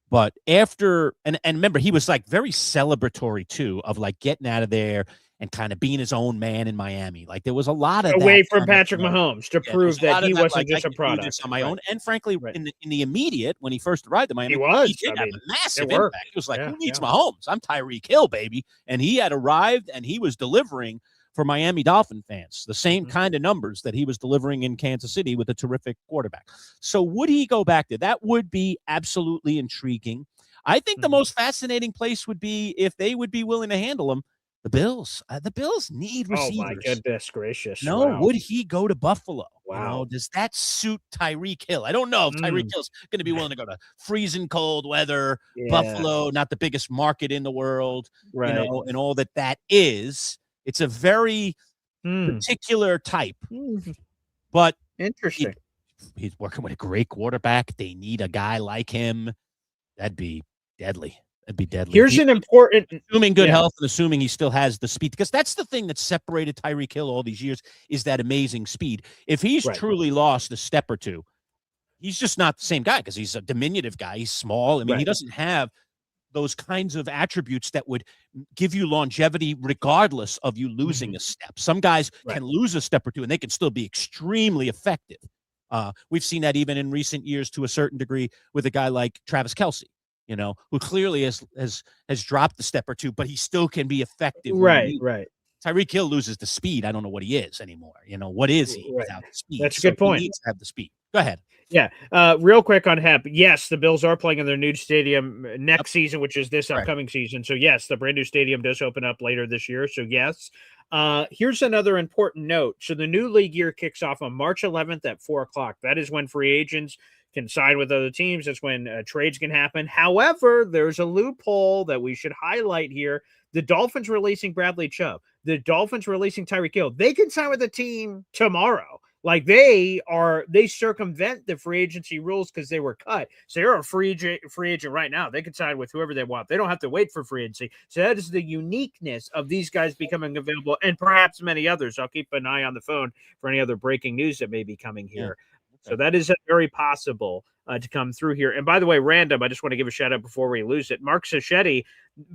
But after, and remember, he was like very celebratory too, of like getting out of there and kind of being his own man in Miami. Like there was a lot of away that from Patrick Mahomes to prove that he wasn't just a product. This on my own. And frankly, in the immediate, when he first arrived in Miami, he did have a massive impact. He was like, who needs Mahomes? I'm Tyreek Hill, baby. And he had arrived and he was delivering for Miami Dolphin fans, the same kind of numbers that he was delivering in Kansas City with a terrific quarterback. So would he go back there? That would be absolutely intriguing. I think the most fascinating place would be if they would be willing to handle him. The Bills. The Bills need receivers. Oh, my goodness gracious. No, would he go to Buffalo? Wow. Does that suit Tyreek Hill? I don't know if Tyreek Hill's going to be willing to go to freezing cold weather, Buffalo, not the biggest market in the world, and all that is. It's a very particular type, but interesting. He's working with a great quarterback. They need a guy like him. That'd be deadly. That'd be deadly. Here's an important, assuming good health and assuming he still has the speed, because that's the thing that separated Tyreek Hill all these years is that amazing speed. If he's truly lost a step or two, he's just not the same guy because he's a diminutive guy. He's small. I mean, he doesn't have those kinds of attributes that would give you longevity regardless of you losing a step. Some guys can lose a step or two and they can still be extremely effective. We've seen that even in recent years to a certain degree with a guy like Travis Kelce, who clearly has dropped a step or two, but he still can be effective. Right. Tyreek Hill loses the speed. I don't know what he is anymore. What is he without the speed? That's a good point. He needs to have the speed. Go ahead. Yeah. Real quick on Hep. Yes, the Bills are playing in their new stadium next season, which is this upcoming season. So, yes, the brand new stadium does open up later this year. So, yes. Here's another important note. So, the new league year kicks off on March 11th at 4:00. That is when free agents can sign with other teams. That's when trades can happen. However, there's a loophole that we should highlight here. The Dolphins releasing Bradley Chubb. The Dolphins releasing Tyreek Hill. They can sign with a team tomorrow. Like they circumvent the free agency rules because they were cut. So they're a free agent right now. They can sign with whoever they want. They don't have to wait for free agency. So that is the uniqueness of these guys becoming available, and perhaps many others. I'll keep an eye on the phone for any other breaking news that may be coming here. So that is very possible to come through here. And by the way, random, I just want to give a shout out before we lose it. Mark Sacchetti,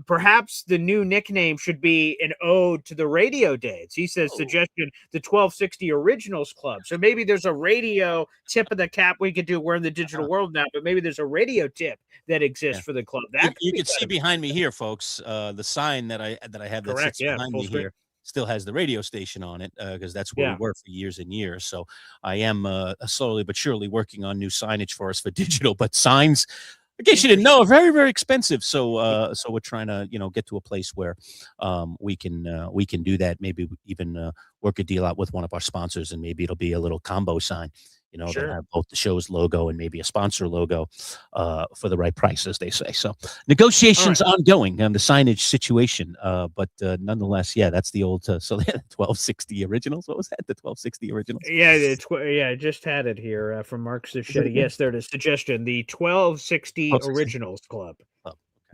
perhaps the new nickname should be an ode to the radio days. He says, suggestion, the 1260 Originals Club. So maybe there's a radio tip of the cap we could do. We're in the digital world now, but maybe there's a radio tip that exists for the club. That you can see behind me here, folks, the sign that I have that sits behind me here still has the radio station on it because that's where we were for years and years. So I am slowly but surely working on new signage for us for digital, but signs, in case you didn't know, are very, very expensive. So so we're trying to, get to a place where we can do that. Maybe even work a deal out with one of our sponsors, and maybe it'll be a little combo sign. That have both the show's logo and maybe a sponsor logo for the right price, as they say. So negotiations ongoing on the signage situation. But nonetheless, that's the old, so they had 1260 Originals. What was that? The 1260 Originals? Yeah, I just had it here from Mark Sacchetti. Yes, there it is. Suggestion, the 1260 Originals Club.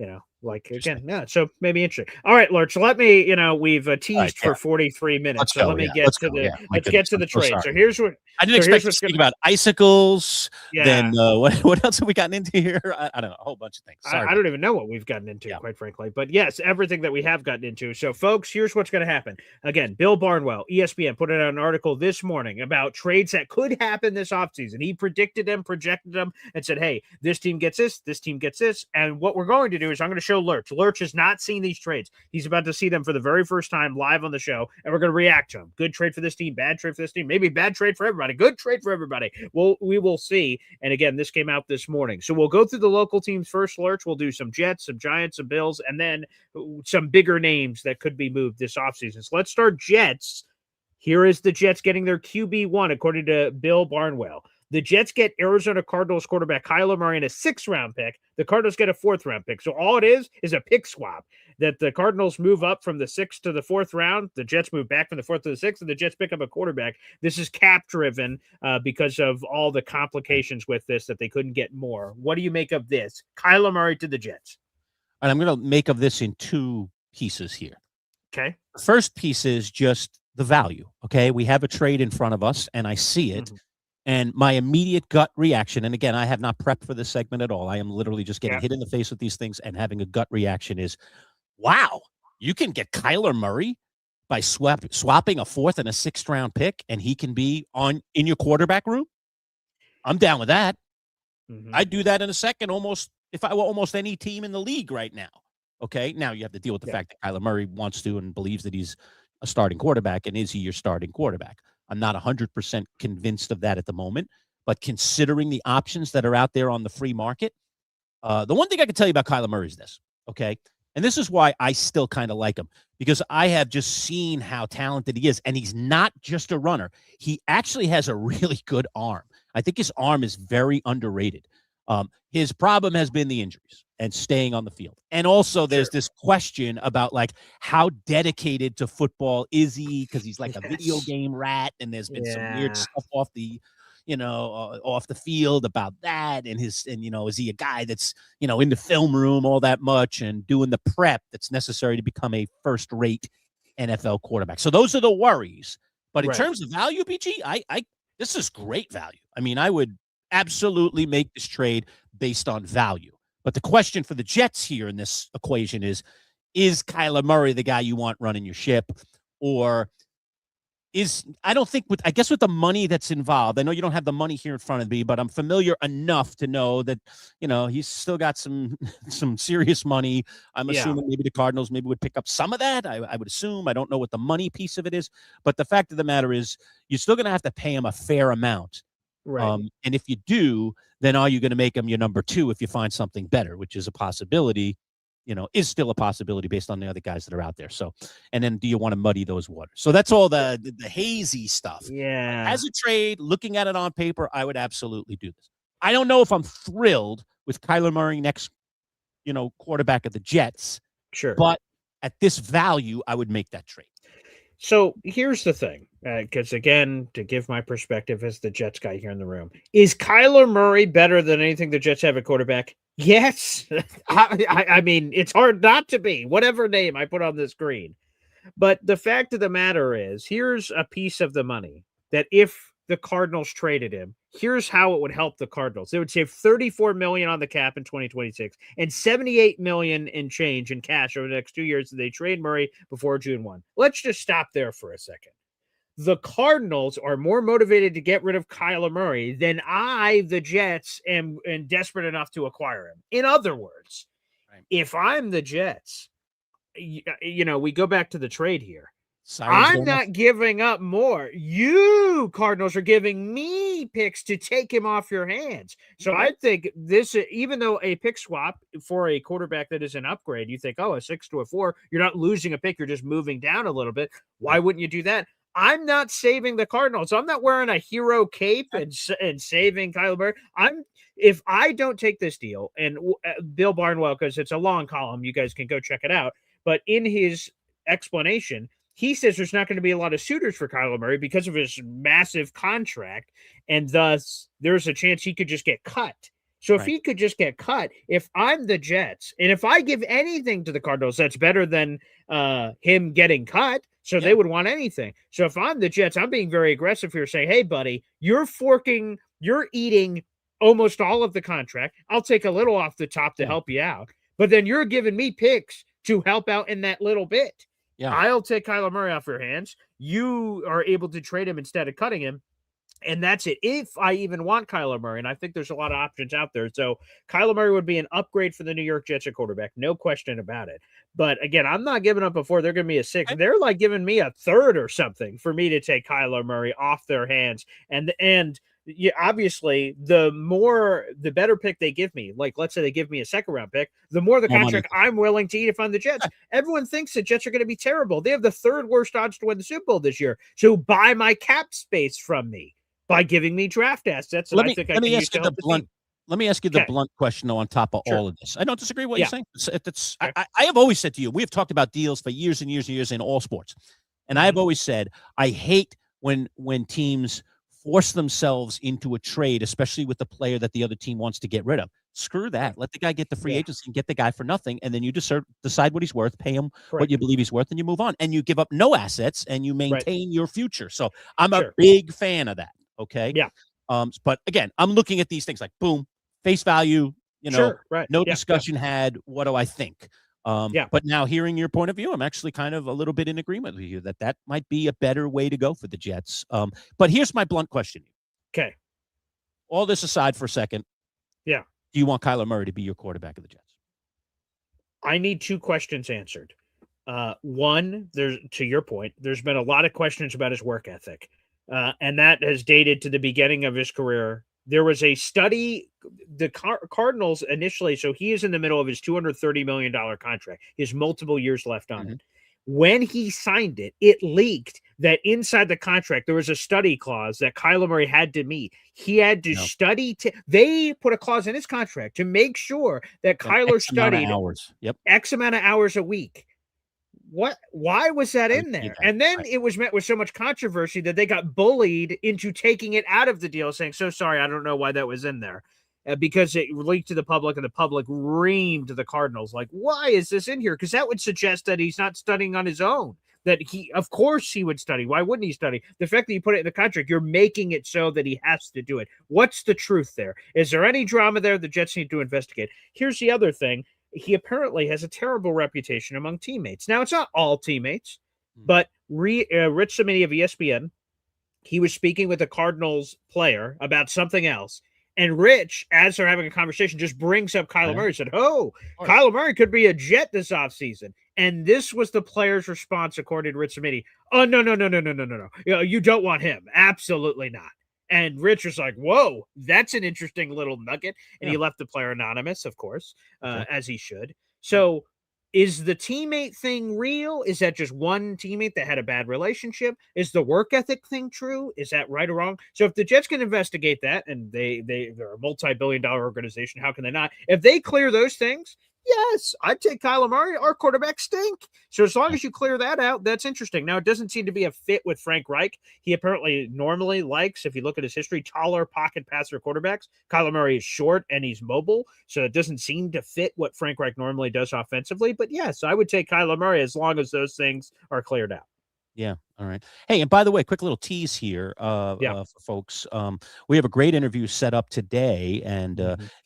Again, so maybe interesting. All right, Lurch, let me, we've teased for 43 minutes. So let me get to the trade. So here's what I didn't expect to speak about icicles. Then what else have we gotten into here? I don't know, a whole bunch of things. I don't even know what we've gotten into, quite frankly. But yes, everything that we have gotten into. So, folks, here's what's going to happen. Again, Bill Barnwell, ESPN, put out an article this morning about trades that could happen this offseason. He predicted them, projected them, and said, hey, this team gets this team gets this. And what we're going to do is I'm going to show Lurch. Lurch has not seen these trades. He's about to see them for the very first time live on the show, and we're going to react to them. Good trade for this team, bad trade for this team, maybe bad trade for everybody, good trade for everybody. We will see. And again, this came out this morning. So we'll go through the local teams first, Lurch. We'll do some Jets, some Giants, some Bills, and then some bigger names that could be moved this offseason. So let's start Jets. Here is the Jets getting their QB1, according to Bill Barnwell. The Jets get Arizona Cardinals quarterback Kyler Murray in a 6th-round pick. The Cardinals get a 4th-round pick. So all it is a pick swap. That the Cardinals move up from the 6th to the 4th round. The Jets move back from the 4th to the 6th, and the Jets pick up a quarterback. This is cap-driven because of all the complications with this that they couldn't get more. What do you make of this? Kyler Murray to the Jets. And I'm going to make of this in 2 pieces here. Okay. The first piece is just the value. Okay. We have a trade in front of us, and I see it. And my immediate gut reaction, and again, I have not prepped for this segment at all. I am literally just getting hit in the face with these things and having a gut reaction is, wow, you can get Kyler Murray by swapping a 4th and a 6th-round pick, and he can be in your quarterback room? I'm down with that. I'd do that in a second, if I were almost any team in the league right now. Okay, now you have to deal with the fact that Kyler Murray wants to and believes that he's a starting quarterback, and is he your starting quarterback? I'm not 100% convinced of that at the moment, but considering the options that are out there on the free market, the one thing I can tell you about Kyler Murray is this, okay? And this is why I still kind of like him, because I have just seen how talented he is, and he's not just a runner. He actually has a really good arm. I think his arm is very underrated. His problem has been the injuries and staying on the field. And also there's this question about like how dedicated to football is he? Because he's like a video game rat, and there's been some weird stuff off the field about that. And is he a guy that's, in the film room all that much and doing the prep that's necessary to become a first-rate NFL quarterback? So those are the worries. But in terms of value, BG, this is great value. I mean, I would absolutely make this trade based on value. But the question for the Jets here in this equation is Kyler Murray the guy you want running your ship? Or I guess with the money that's involved, I know you don't have the money here in front of me, but I'm familiar enough to know that, he's still got some serious money. I'm assuming maybe the Cardinals would pick up some of that. I would assume. I don't know what the money piece of it is. But the fact of the matter is you're still going to have to pay him a fair amount. Right. And if you do, then are you going to make him your number 2 if you find something better, which is a possibility, is still a possibility based on the other guys that are out there. So, and then do you want to muddy those waters? So that's all the hazy stuff. Yeah. As a trade, looking at it on paper, I would absolutely do this. I don't know if I'm thrilled with Kyler Murray next, quarterback of the Jets. Sure. But at this value, I would make that trade. So here's the thing, because again, to give my perspective as the Jets guy here in the room, is Kyler Murray better than anything the Jets have at quarterback? Yes. I mean, it's hard not to be, whatever name I put on the screen. But the fact of the matter is, here's a piece of the money that if the Cardinals traded him, here's how it would help the Cardinals. They would save $34 million on the cap in 2026 and $78 million in change in cash over the next 2 years if they trade Murray before June 1. Let's just stop there for a second. The Cardinals are more motivated to get rid of Kyler Murray than the Jets, am desperate enough to acquire him. In other words, if I'm the Jets, we go back to the trade here. I'm not giving up more. You Cardinals are giving me picks to take him off your hands. So I think this, even though a pick swap for a quarterback that is an upgrade, you think, a 6 to a 4, you're not losing a pick. You're just moving down a little bit. Why wouldn't you do that? I'm not saving the Cardinals. I'm not wearing a hero cape and saving Kyler Murray. If I don't take this deal, and Bill Barnwell, because it's a long column, you guys can go check it out. But in his explanation, he says there's not going to be a lot of suitors for Kyler Murray because of his massive contract, and thus there's a chance he could just get cut. So if he could just get cut, if I'm the Jets, and if I give anything to the Cardinals, that's better than him getting cut. So they would want anything. So if I'm the Jets, I'm being very aggressive here, saying, hey, buddy, you're eating almost all of the contract. I'll take a little off the top to help you out. But then you're giving me picks to help out in that little bit. Yeah. I'll take Kyler Murray off your hands. You are able to trade him instead of cutting him. And that's it. If I even want Kyler Murray, and I think there's a lot of options out there. So Kyler Murray would be an upgrade for the New York Jets at quarterback. No question about it. But again, I'm not giving up before. They're giving me a 6. They're like giving me a 3rd or something for me to take Kyler Murray off their hands. And obviously, the better pick they give me, like let's say they give me a 2nd-round pick, the more the contract I'm willing to eat if I'm the Jets. Everyone thinks the Jets are going to be terrible. They have the 3rd worst odds to win the Super Bowl this year. So buy my cap space from me. by giving me draft assets. And I think I can use to help the team. Let me ask you the blunt question, though, on top of all of this. I don't disagree with what you're saying. I have always said to you, we have talked about deals for years and years and years in all sports. And I have always said, I hate when teams force themselves into a trade, especially with the player that the other team wants to get rid of. Screw that. Let the guy get the free agency and get the guy for nothing. And then you decide what he's worth, pay him what you believe he's worth, and you move on. And you give up no assets and you maintain your future. So I'm a big fan of that. Okay. Yeah. But again, I'm looking at these things like boom, face value, no discussion had. What do I think? But now hearing your point of view, I'm actually kind of a little bit in agreement with you that might be a better way to go for the Jets. But here's my blunt question. Okay. All this aside for a second. Yeah. Do you want Kyler Murray to be your quarterback of the Jets? I need two questions answered. One, to your point, there's been a lot of questions about his work ethic. And that has dated to the beginning of his career. There was a study, the Cardinals initially, so he is in the middle of his $230 million contract. He has multiple years left on it. When he signed it, it leaked that inside the contract, there was a study clause that Kyler Murray had to meet. He had to study. They put a clause in his contract to make sure that Kyler studied X amount of hours a week. Why was that in there? And then it was met with so much controversy that they got bullied into taking it out of the deal, saying, so sorry, I don't know why that was in there. Because it leaked to the public and the public reamed the Cardinals. Like, why is this in here? Because that would suggest that he's not studying on his own. That of course he would study. Why wouldn't he study? The fact that you put it in the contract, you're making it so that he has to do it. What's the truth there? Is there any drama there? The Jets need to investigate. Here's the other thing. He apparently has a terrible reputation among teammates. Now, it's not all teammates, but Rich Cimini of ESPN, he was speaking with a Cardinals player about something else. And Rich, as they're having a conversation, just brings up Kyler Murray. Said, Kyler Murray could be a Jet this offseason. And this was the player's response, according to Rich Cimini. Oh, no. You don't want him. Absolutely not. And Rich was like, whoa, that's an interesting little nugget. And he left the player anonymous, of course, as he should. So is the teammate thing real? Is that just one teammate that had a bad relationship? Is the work ethic thing true? Is that right or wrong? So if the Jets can investigate that, and they're a multi-billion-dollar organization, how can they not? If they clear those things, yes, I'd take Kyler Murray. Our quarterbacks stink. So as long as you clear that out, that's interesting. Now, it doesn't seem to be a fit with Frank Reich. He apparently normally likes, if you look at his history, taller pocket passer quarterbacks. Kyler Murray is short and he's mobile, so it doesn't seem to fit what Frank Reich normally does offensively. But yes, I would take Kyler Murray as long as those things are cleared out. Yeah. All right. Hey, and by the way, quick little tease here for folks. We have a great interview set up today. And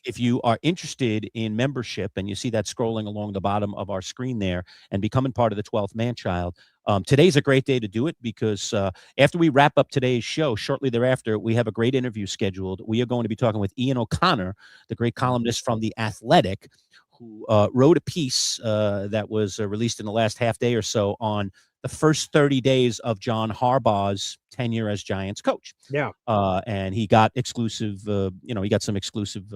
if you are interested in membership and you see that scrolling along the bottom of our screen there and becoming part of the 12th Manchild, today's a great day to do it because after we wrap up today's show, shortly thereafter, we have a great interview scheduled. We are going to be talking with Ian O'Connor, the great columnist from The Athletic, who wrote a piece that was released in the last half day or so on the first 30 days of John Harbaugh's tenure as Giants coach. Yeah. And he got exclusive, he got some exclusive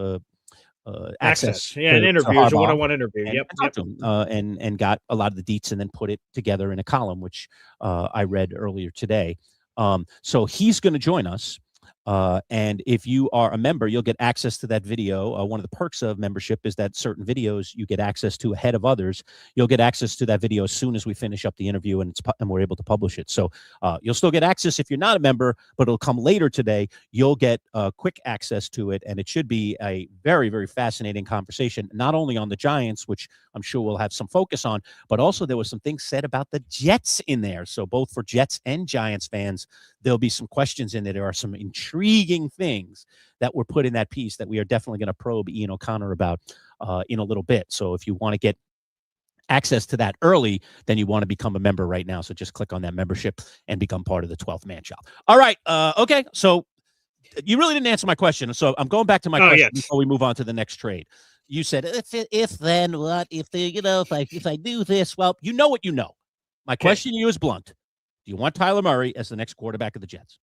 access. Yeah, an interview. It's a one-on-one interview. And got a lot of the deets and then put it together in a column, which I read earlier today. So he's going to join us. And if you are a member, you'll get access to that video. One of the perks of membership is that certain videos you get access to ahead of others. You'll get access to that video as soon as we finish up the interview and we're able to publish it. So you'll still get access if you're not a member, but it'll come later today. You'll get quick access to it, and it should be a very, very fascinating conversation, not only on the Giants, which I'm sure we'll have some focus on, but also there was some things said about the Jets in there. So both for Jets and Giants fans, there'll be some questions in there. There are some intriguing things that were put in that piece that we are definitely going to probe Ian O'Connor about in a little bit. So if you want to get access to that early, then you want to become a member right now. So just click on that membership and become part of the 12th Manchild. All right. Okay. So you really didn't answer my question. So I'm going back to my question before we move on to the next trade. You said, if then what, if I do this, well, you know what you know. My question to you is blunt. Do you want Kyler Murray as the next quarterback of the Jets?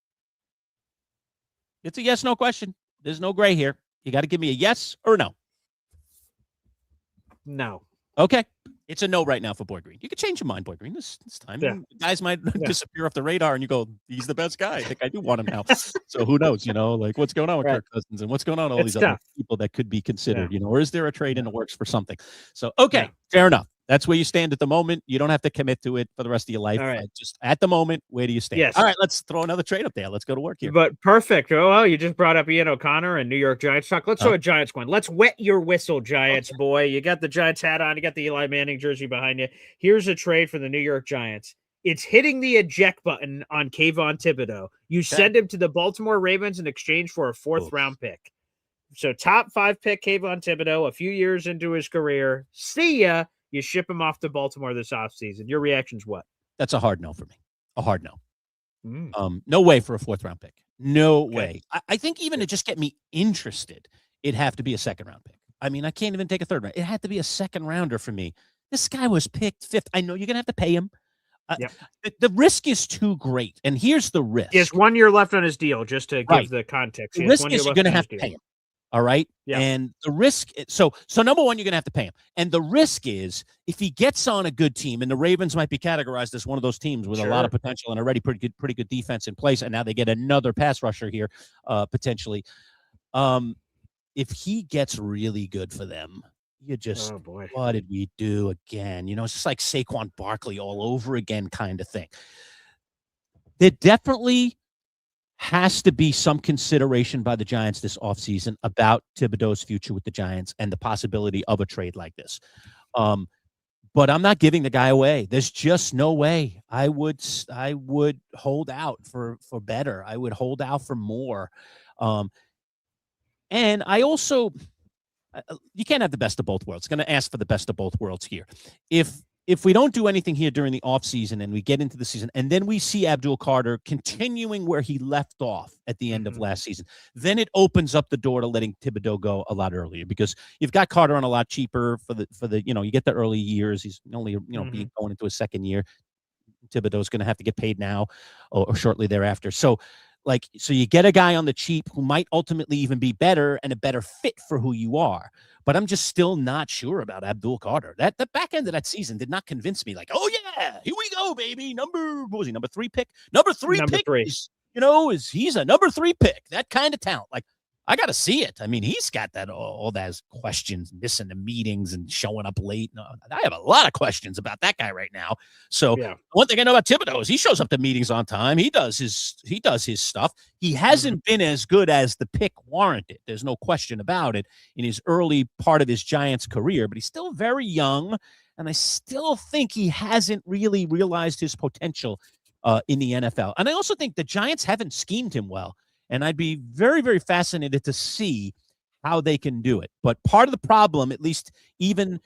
It's a yes, no question. There's no gray here. You got to give me a yes or no. No. Okay. It's a no right now for Boy Green. You could change your mind, Boy Green, this time. Yeah. Guys might disappear off the radar, and you go, he's the best guy. I think I do want him now. So who knows, like what's going on with Kirk Cousins and what's going on with all these other people that could be considered, or is there a trade in the works for something? So, okay, fair enough. That's where you stand at the moment. You don't have to commit to it for the rest of your life. All right. Just at the moment, where do you stand? Yes. All right, let's throw another trade up there. Let's go to work here. But perfect. Oh, well, you just brought up Ian O'Connor and New York Giants talk. Let's throw a Giants coin. Let's wet your whistle, Giants boy. You got the Giants hat on. You got the Eli Manning jersey behind you. Here's a trade for the New York Giants. It's hitting the eject button on Kayvon Thibodeaux. You send him to the Baltimore Ravens in exchange for a 4th-round pick. So top 5 pick Kayvon Thibodeaux a few years into his career. See ya. You ship him off to Baltimore this offseason. Your reaction's what? That's a hard no for me. A hard no. No way for a 4th-round pick. No way. I think even to just get me interested, it'd have to be a 2nd-round pick. I mean, I can't even take a 3rd round. It had to be a 2nd-rounder for me. This guy was picked 5th. I know you're going to have to pay him. The risk is too great. And here's the risk. He has 1 year left on his deal, just to give the context. The risk is you're going to have to pay him. All right. Yeah. And the risk. So number one, you're going to have to pay him. And the risk is if he gets on a good team, and the Ravens might be categorized as one of those teams with a lot of potential and already pretty good defense in place. And now they get another pass rusher here, potentially. If he gets really good for them, you just, what did we do again? It's just like Saquon Barkley all over again kind of thing. There definitely has to be some consideration by the Giants this offseason about Thibodeaux's future with the Giants and the possibility of a trade like this. But I'm not giving the guy away. There's just no way. I would hold out for better. I would hold out for more. And I also, you can't have the best of both worlds. Going to ask for the best of both worlds here. If we don't do anything here during the offseason and we get into the season and then we see Abdul Carter continuing where he left off at the end of last season, then it opens up the door to letting Thibodeaux go a lot earlier because you've got Carter on a lot cheaper for the you get the early years. He's only, being going into his 2nd year. Thibodeaux's going to have to get paid now or shortly thereafter. So you get a guy on the cheap who might ultimately even be better and a better fit for who you are. But I'm just still not sure about Abdul Carter. The back end of that season did not convince me. Like, oh yeah, here we go, baby. Number 3 pick? Number 3 pick. He's a number 3 pick. That kind of talent. Like, I got to see it. I mean, he's got that all those questions, missing the meetings and showing up late. No, I have a lot of questions about that guy right now. So one thing I know about Thibodeaux is he shows up to meetings on time. He does his stuff. He hasn't been as good as the pick warranted. There's no question about it in his early part of his Giants career, but he's still very young. And I still think he hasn't really realized his potential in the NFL. And I also think the Giants haven't schemed him well. And I'd be very, very fascinated to see how they can do it. But part of the problem, at least even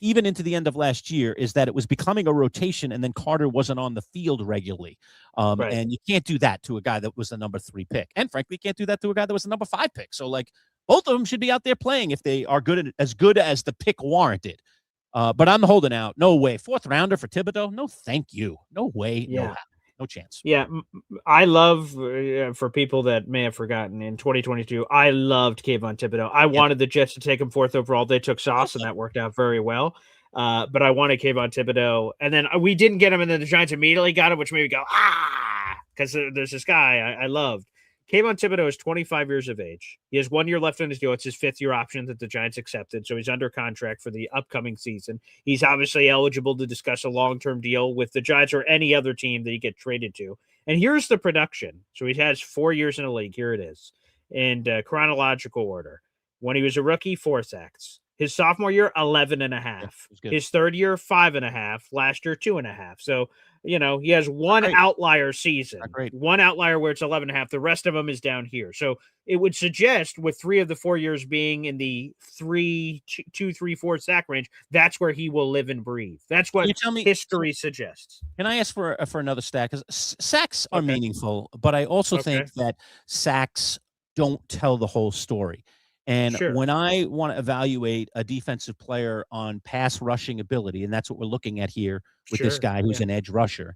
into the end of last year, is that it was becoming a rotation and then Carter wasn't on the field regularly. And you can't do that to a guy that was the number 3 pick. And frankly, you can't do that to a guy that was the number 5 pick. So both of them should be out there playing if they are good as the pick warranted. But I'm holding out. No way. 4th rounder for Thibodeaux? No, thank you. No way. Yeah. No chance. Yeah, I love, for people that may have forgotten, in 2022, I loved Kayvon Thibodeaux. I wanted the Jets to take him 4th overall. They took Sauce, and that worked out very well. But I wanted Kayvon Thibodeaux. And then we didn't get him, and then the Giants immediately got him, which made me go, because there's this guy I loved. Kayvon Thibodeaux is 25 years of age. He has 1 year left on his deal. It's his 5th year option that the Giants accepted. So he's under contract for the upcoming season. He's obviously eligible to discuss a long-term deal with the Giants or any other team that he gets traded to. And here's the production. So he has 4 years in the league. Here it is in chronological order. When he was a rookie, 4 sacks. His sophomore year, 11.5. His 3rd year, 5.5. Last year, 2.5. So, he has one outlier season, one outlier where it's 11.5. The rest of them is down here. So it would suggest with 3 of the 4 years being in the 2, 3, 4 sack range, that's where he will live and breathe. That's what history suggests. Can I ask for another stat? Because sacks are meaningful, but I also think that sacks don't tell the whole story. And when I want to evaluate a defensive player on pass rushing ability, and that's what we're looking at here with this guy who's an edge rusher,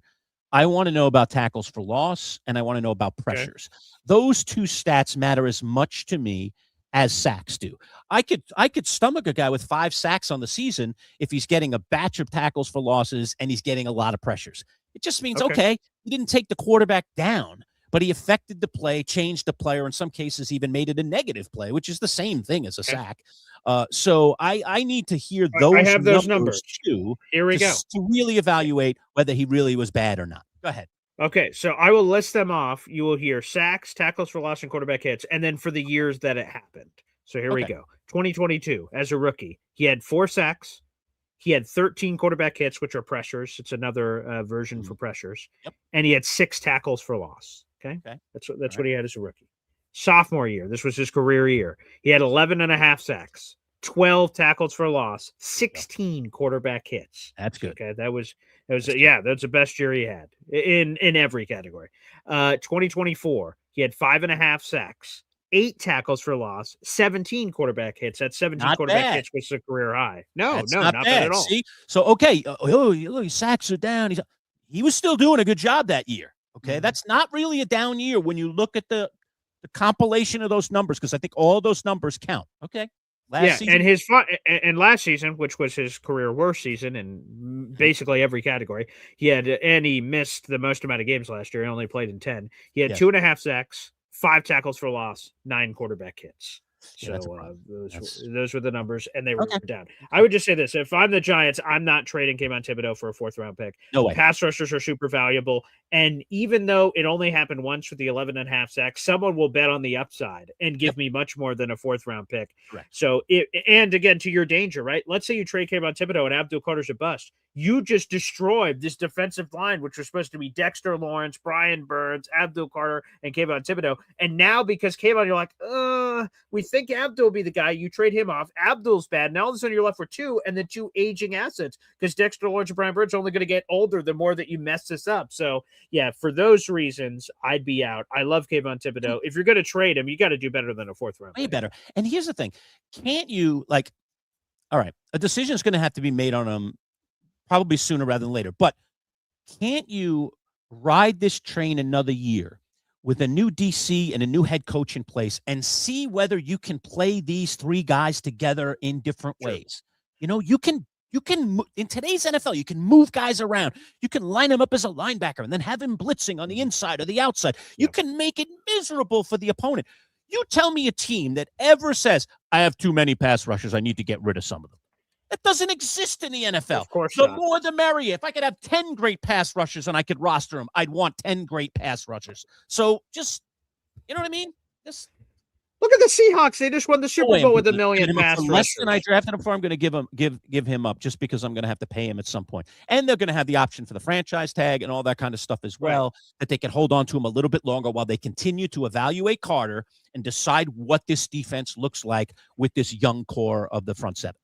I want to know about tackles for loss, and I want to know about pressures. Those 2 stats matter as much to me as sacks do. I could stomach a guy with 5 sacks on the season if he's getting a batch of tackles for losses and he's getting a lot of pressures. It just means, okay, he didn't take the quarterback down, but he affected the play, changed the player, in some cases even made it a negative play, which is the same thing as a sack. So I need to hear those, I have those numbers too. Here we go. To really evaluate whether he really was bad or not. Go ahead. Okay, so I will list them off. You will hear sacks, tackles for loss, and quarterback hits, and then for the years that it happened. So here we go. 2022, as a rookie, he had 4 sacks. He had 13 quarterback hits, which are pressures. It's another version for pressures. Yep. And he had 6 tackles for loss. Okay. That's what he had as a rookie. Sophomore year, this was his career year. He had 11.5 sacks, 12 tackles for loss, 16 quarterback hits. That's good. Okay, that's the best year he had in every category. 2024, he had 5.5 sacks, 8 tackles for loss, 17 quarterback hits. That's 17 not quarterback bad. hits, which is a career high. No, not bad at all. See, so okay, look, his sacks are down. He was still doing a good job that year. Okay, that's not really a down year when you look at the compilation of those numbers, because I think all those numbers count. Okay. Last season. And last season, which was his career worst season in basically every category, he missed the most amount of games last year. He only played in 10. He had 2.5 sacks, 5 tackles for loss, 9 quarterback hits. So those were the numbers, and they were down. I would just say this: if I'm the Giants, I'm not trading Kayvon Thibodeaux for a 4th-round pick. No way. Pass rushers are super valuable, and even though it only happened once with the 11.5 sacks, someone will bet on the upside and give me much more than a 4th-round pick. Correct. So, and again, to your danger, right? Let's say you trade Kayvon Thibodeaux and Abdul Carter's a bust. You just destroyed this defensive line, which was supposed to be Dexter Lawrence, Brian Burns, Abdul Carter, and Kayvon Thibodeaux. And now, because Kayvon, you're like, we think Abdul will be the guy. You trade him off. Abdul's bad. Now all of a sudden you're left with 2, and then 2 aging assets, because Dexter Lawrence and Brian Burns are only going to get older the more that you mess this up. So yeah, for those reasons, I'd be out. I love Kayvon Thibodeaux. If you're going to trade him, you got to do better than a 4th-round. Way better. And here's the thing: can't you, like, all right, a decision is going to have to be made on him probably sooner rather than later, but can't you ride this train another year with a new DC and a new head coach in place and see whether you can play these 3 guys together in different ways? You know, you can in today's NFL, you can move guys around. You can line him up as a linebacker and then have him blitzing on the inside or the outside. You can make it miserable for the opponent. You tell me a team that ever says, I have too many pass rushers, I need to get rid of some of them. That doesn't exist in the NFL. Of course the not. more the merrier. If I could have 10 great pass rushers and I could roster them, I'd want 10 great pass rushers. So just, you know what I mean? Just look at the Seahawks. They just won the Super Bowl with 1 million pass rushers. Less than I drafted him for, I'm going to give him up just because I'm going to have to pay him at some point. And they're going to have the option for the franchise tag and all that kind of stuff as well, that they can hold on to him a little bit longer while they continue to evaluate Carter and decide what this defense looks like with this young core of the front 7.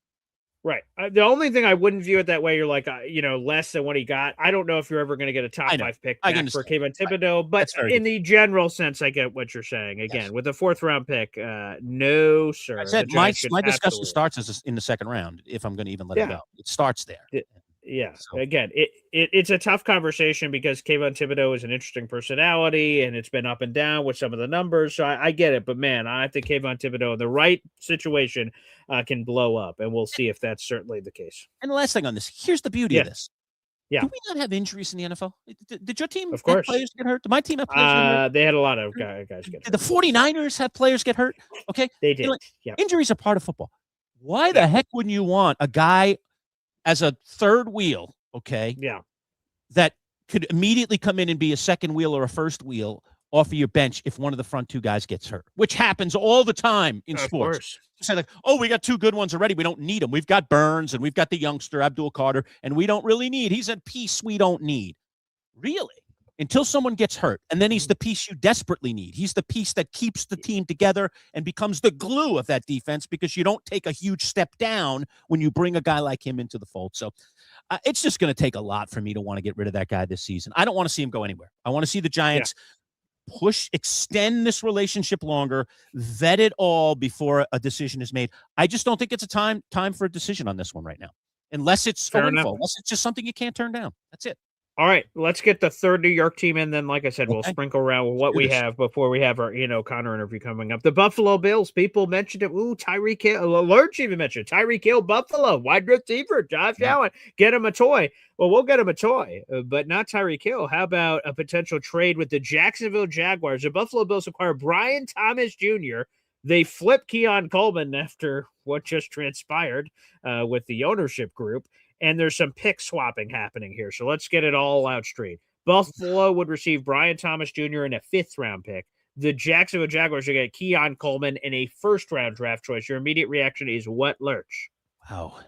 Right. The only thing I wouldn't view it that way, you're like, less than what he got. I don't know if you're ever going to get a top 5 pick back for Kayvon Thibodeaux, but in the general sense, I get what you're saying. Again, with a 4th-round pick, no, sir. I said my discussion starts in the 2nd round, if I'm going to even let it go. It starts there. So. Again, it's a tough conversation because Kayvon Thibodeaux is an interesting personality, and it's been up and down with some of the numbers. So I get it, but man, I think Kayvon Thibodeaux in the right situation can blow up, and we'll see if that's certainly the case. And the last thing on this, here's the beauty of this. Yeah. Do we not have injuries in the NFL? Did your team have players get hurt? Did my team have players get hurt? They had a lot of guys get hurt. Did the 49ers have players get hurt? Okay. They did. Injuries are part of football. Why the heck wouldn't you want a guy as a 3rd wheel, that could immediately come in and be a 2nd wheel or a 1st wheel off of your bench if one of the front 2 guys gets hurt, which happens all the time in sports. Say like, we got 2 good ones already. We don't need them. We've got Burns and we've got the youngster Abdul Carter, and we don't really need. He's a piece we don't need. Really? Until someone gets hurt, and then he's the piece you desperately need. He's the piece that keeps the team together and becomes the glue of that defense, because you don't take a huge step down when you bring a guy like him into the fold. So it's just going to take a lot for me to want to get rid of that guy this season. I don't want to see him go anywhere. I want to see the Giants extend this relationship longer, vet it all before a decision is made. I just don't think it's a time for a decision on this one right now, unless it's unless it's just something you can't turn down. That's it. All right, let's get the third New York team in. Then, like I said, we'll Okay. sprinkle around with what we have before we have our Connor interview coming up. The Buffalo Bills. People mentioned it. Ooh, Tyreek Hill. Lurch even mentioned it. Tyreek Hill, Buffalo, wide receiver, Josh Allen. Get him a toy. Well, we'll get him a toy, but not Tyreek Hill. How about a potential trade with the Jacksonville Jaguars? The Buffalo Bills acquire Brian Thomas Jr. They flip Keon Coleman after what just transpired with the ownership group. And there's some pick swapping happening here. So let's get it all out straight. Buffalo would receive Brian Thomas Jr. and a 5th-round pick. The Jacksonville Jaguars are going to get Keon Coleman and a 1st-round draft choice. Your immediate reaction is what, Lurch? Wow.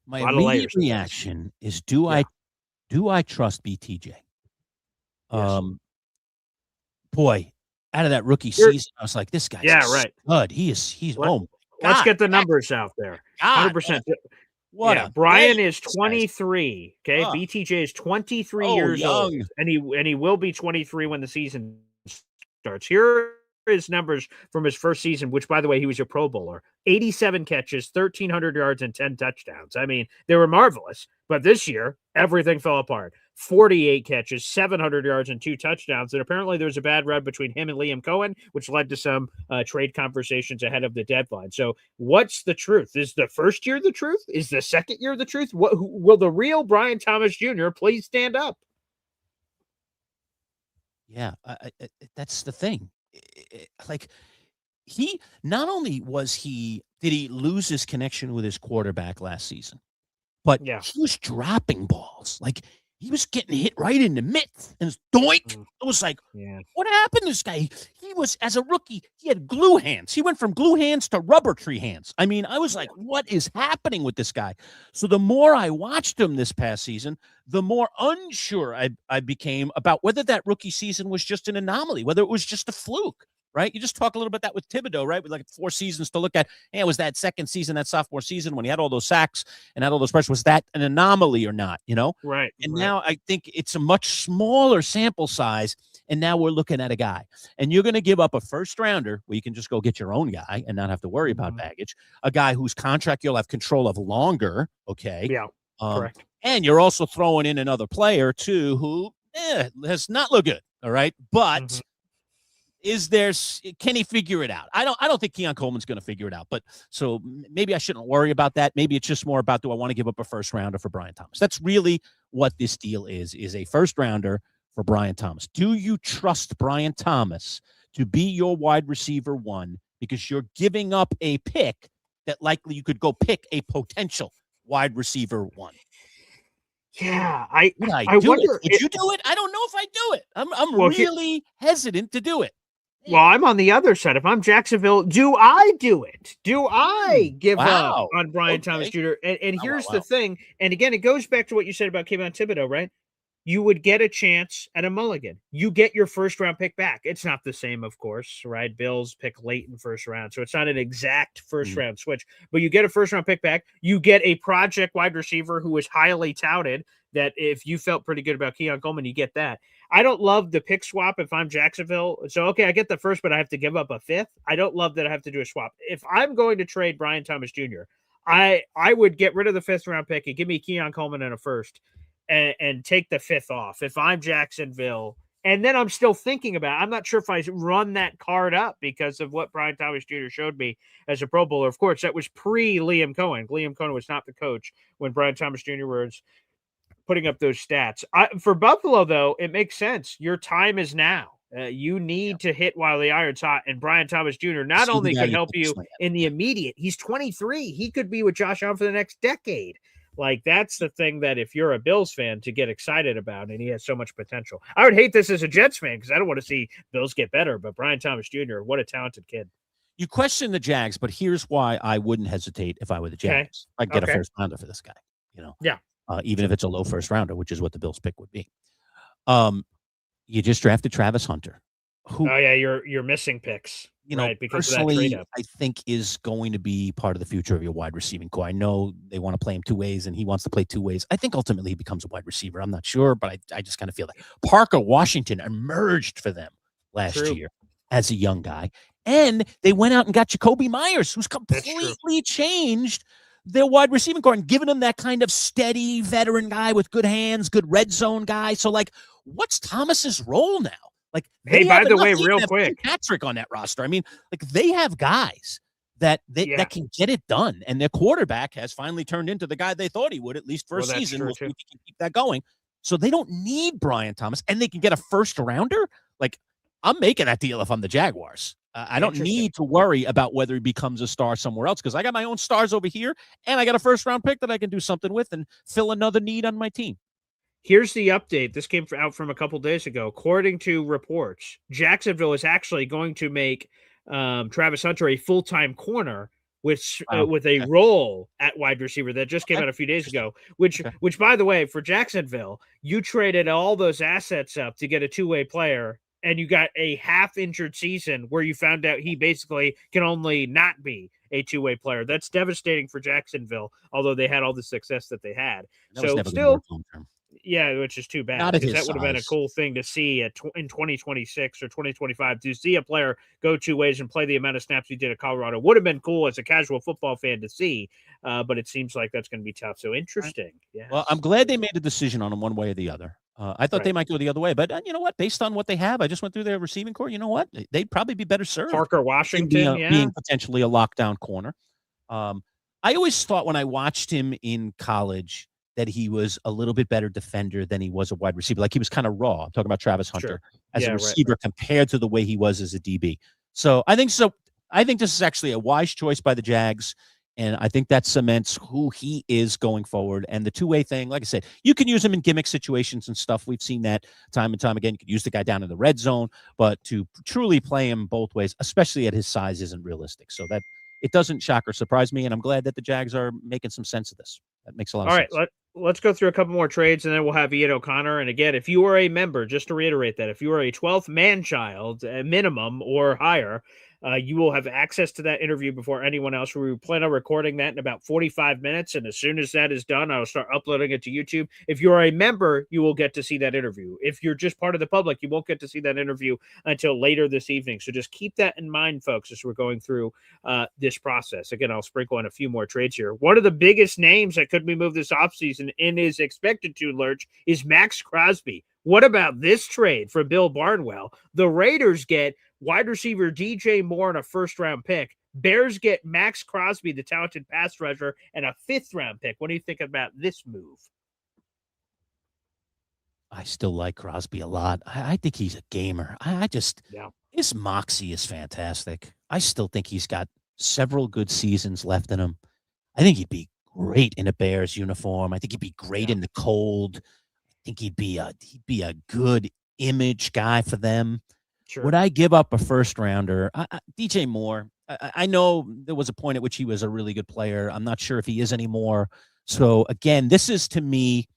My immediate reaction is, do I trust BTJ? Yes. Boy, out of that rookie season, I was like, this guy's stud. He's home. Let's get the numbers out there. 100%. Brian is 23. Okay, BTJ is 23 years old, and he will be 23 when the season starts. Here are his numbers from his first season, which, by the way, he was a Pro Bowler. 87 catches, 1,300 yards, and 10 touchdowns. I mean, they were marvelous. But this year, everything fell apart. 48 catches, 700 yards, and 2 touchdowns. And apparently there was a bad run between him and Liam Cohen, which led to some trade conversations ahead of the deadline. So what's the truth? Is the first year the truth? Is the second year the truth? Will the real Brian Thomas Jr. please stand up? Yeah, that's the thing. Like, he not only did he lose his connection with his quarterback last season, but he was dropping balls. Like, he was getting hit right in the mitts and doink. It was like, what happened to this guy? He was, as a rookie, he had glue hands. He went from glue hands to rubber tree hands. I mean, I was like, what is happening with this guy? So the more I watched him this past season, the more unsure I became about whether that rookie season was just an anomaly, whether it was just a fluke. Right? You just talk a little bit that with Thibodeaux, right? With like 4 seasons to look at. Hey, it was that second season, that sophomore season when he had all those sacks and had all those pressures. Was that an anomaly or not? Right. And now I think it's a much smaller sample size. And now we're looking at a guy. And you're going to give up a 1st-rounder where you can just go get your own guy and not have to worry about baggage. A guy whose contract you'll have control of longer. Okay. Yeah. Correct. And you're also throwing in another player too who has not looked good. All right. But can he figure it out? I don't think Keon Coleman's going to figure it out, but so maybe I shouldn't worry about that. Maybe it's just more about, do I want to give up a 1st-rounder for Brian Thomas? That's really what this deal is a 1st-rounder for Brian Thomas. Do you trust Brian Thomas to be your wide receiver 1 because you're giving up a pick that likely you could go pick a potential wide receiver 1? Yeah, I wonder. Would you do it? I don't know if I do it. I'm really hesitant to do it. Well, I'm on the other side. If I'm Jacksonville, do I do it? Do I give up on Brian Thomas Jr.? And here's the thing. And again, it goes back to what you said about Kayvon Thibodeaux, right? You would get a chance at a mulligan. You get your 1st-round pick back. It's not the same, of course, right? Bills pick late in 1st round, so it's not an exact 1st-round switch. But you get a 1st-round pick back. You get a project wide receiver who is highly touted, that if you felt pretty good about Keon Coleman, you get that. I don't love the pick swap if I'm Jacksonville. So, okay, I get the 1st, but I have to give up a 5th. I don't love that I have to do a swap. If I'm going to trade Brian Thomas Jr., I would get rid of the 5th-round pick and give me Keon Coleman and a 1st and take the 5th off if I'm Jacksonville. And then I'm still thinking about it. I'm not sure if I run that card up because of what Brian Thomas Jr. showed me as a Pro Bowler. Of course, that was pre-Liam Cohen. Liam Cohen was not the coach when Brian Thomas Jr. was putting up those stats. For Buffalo, though, it makes sense. Your time is now. You need to hit while the iron's hot. And Brian Thomas Jr. not only could help you in the immediate, he's 23. He could be with Josh Allen for the next decade. Like, that's the thing that if you're a Bills fan to get excited about, and he has so much potential. I would hate this as a Jets fan because I don't want to see Bills get better, but Brian Thomas Jr., what a talented kid. You question the Jags, but here's why I wouldn't hesitate if I were the Jags. I'd get a 1st-rounder for this guy, Yeah. Even if it's a low 1st-rounder, which is what the Bills pick would be. You just drafted Travis Hunter. You're missing picks. Right, because personally, I think is going to be part of the future of your wide receiving core. I know they want to play him 2 ways, and he wants to play 2 ways. I think ultimately he becomes a wide receiver. I'm not sure, but I just kind of feel that. Parker Washington emerged for them last year as a young guy, and they went out and got Jacoby Myers, who's completely changed their wide receiving core and giving them that kind of steady veteran guy with good hands, good red zone guy. So, like, what's Thomas's role now? Like, hey, by the way, real quick, Patrick on that roster. I mean, like, they have guys that can get it done, and their quarterback has finally turned into the guy they thought he would, at least for a season. We'll see if he can keep that going. So they don't need Brian Thomas, and they can get a first rounder. Like, I'm making that deal if I'm the Jaguars. I don't need to worry about whether he becomes a star somewhere else because I got my own stars over here, and I got a first-round pick that I can do something with and fill another need on my team. Here's the update. This came out from a couple days ago. According to reports, Jacksonville is actually going to make Travis Hunter a full-time corner with a role at wide receiver that just came out a few days ago, which, by the way, for Jacksonville, you traded all those assets up to get a two-way player, and you got a half-injured season where you found out he basically can only not be a two-way player. That's devastating for Jacksonville, although they had all the success that they had. So still, yeah, which is too bad because that would have been a cool thing to see in 2026 or 2025 to see a player go two ways and play the amount of snaps he did at Colorado. Would have been cool as a casual football fan to see, but it seems like that's going to be tough. So interesting. Yeah. Well, I'm glad they made a decision on them one way or the other. I thought they might go the other way, but you know what? Based on what they have, I just went through their receiving core. You know what? They'd probably be better served. Parker Washington being potentially a lockdown corner. I always thought when I watched him in college that he was a little bit better defender than he was a wide receiver. Like he was kind of raw. I'm talking about Travis Hunter as a receiver compared to the way he was as a DB. So I think this is actually a wise choice by the Jags. And I think that cements who he is going forward. And the two-way thing, like I said, you can use him in gimmick situations and stuff. We've seen that time and time again. You can use the guy down in the red zone, but to truly play him both ways, especially at his size, isn't realistic. So that it doesn't shock or surprise me. And I'm glad that the Jags are making some sense of this. That makes a lot of sense. All right, let's go through a couple more trades, and then we'll have Ian O'Connor. And again, if you are a member, just to reiterate that, if you are a 12th Manchild minimum or higher, you will have access to that interview before anyone else. We plan on recording that in about 45 minutes, and as soon as that is done, I'll start uploading it to YouTube. If you're a member, you will get to see that interview. If you're just part of the public, you won't get to see that interview until later this evening. So just keep that in mind, folks, as we're going through this process. Again, I'll sprinkle in a few more trades here. One of the biggest names that could be moved this offseason and is expected to, Lurch, is Max Crosby. What about this trade for Bill Barnwell? The Raiders get wide receiver DJ Moore and a first-round pick. Bears get Max Crosby, the talented pass rusher, and a fifth-round pick. What do you think about this move? I still like Crosby a lot. I think he's a gamer. His moxie is fantastic. I still think he's got several good seasons left in him. I think he'd be great in a Bears uniform. I think he'd be great in the cold. I think he'd be a good image guy for them. Sure. Would I give up a first rounder? DJ Moore, I know there was a point at which he was a really good player. I'm not sure if he is anymore. So again, this is to me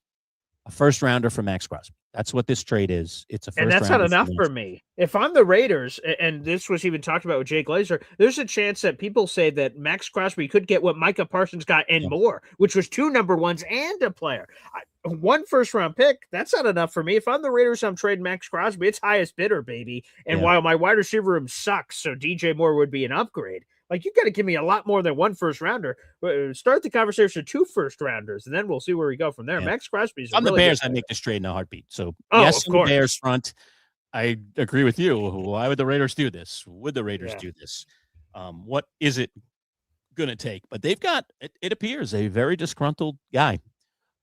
a first rounder for Max Crosby. That's what this trade is. It's a first and that's not enough for me. If I'm the Raiders, and this was even talked about with Jay Glazer, there's a chance that people say that Max Crosby could get what Micah Parsons got and more, which was 2 number ones and a player. One first-round pick, that's not enough for me. If I'm the Raiders, I'm trading Max Crosby. It's highest bidder, baby. And while my wide receiver room sucks, so DJ Moore would be an upgrade. Like, you got to give me a lot more than 1 first-rounder. Start the conversation with 2 first-rounders, and then we'll see where we go from there. Max Crosby's on the Bears. I make this trade in a heartbeat. So, yes, on the Bears front, I agree with you. Why would the Raiders do this? Would the Raiders do this? What is it going to take? But they've got, it appears, a very disgruntled guy.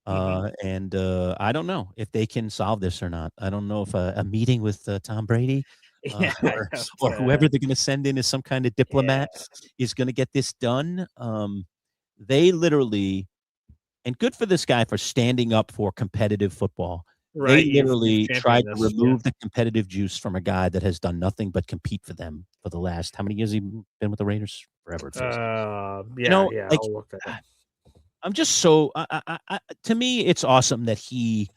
And I don't know if they can solve this or not. I don't know if a meeting with Tom Brady or whoever they're going to send in as some kind of diplomat is going to get this done. They literally, and good for this guy for standing up for competitive football. Right. They literally tried to remove the competitive juice from a guy that has done nothing but compete for them for the last, how many years has he been with the Raiders? Forever. I'll look that up. I'm just so to me, it's awesome that he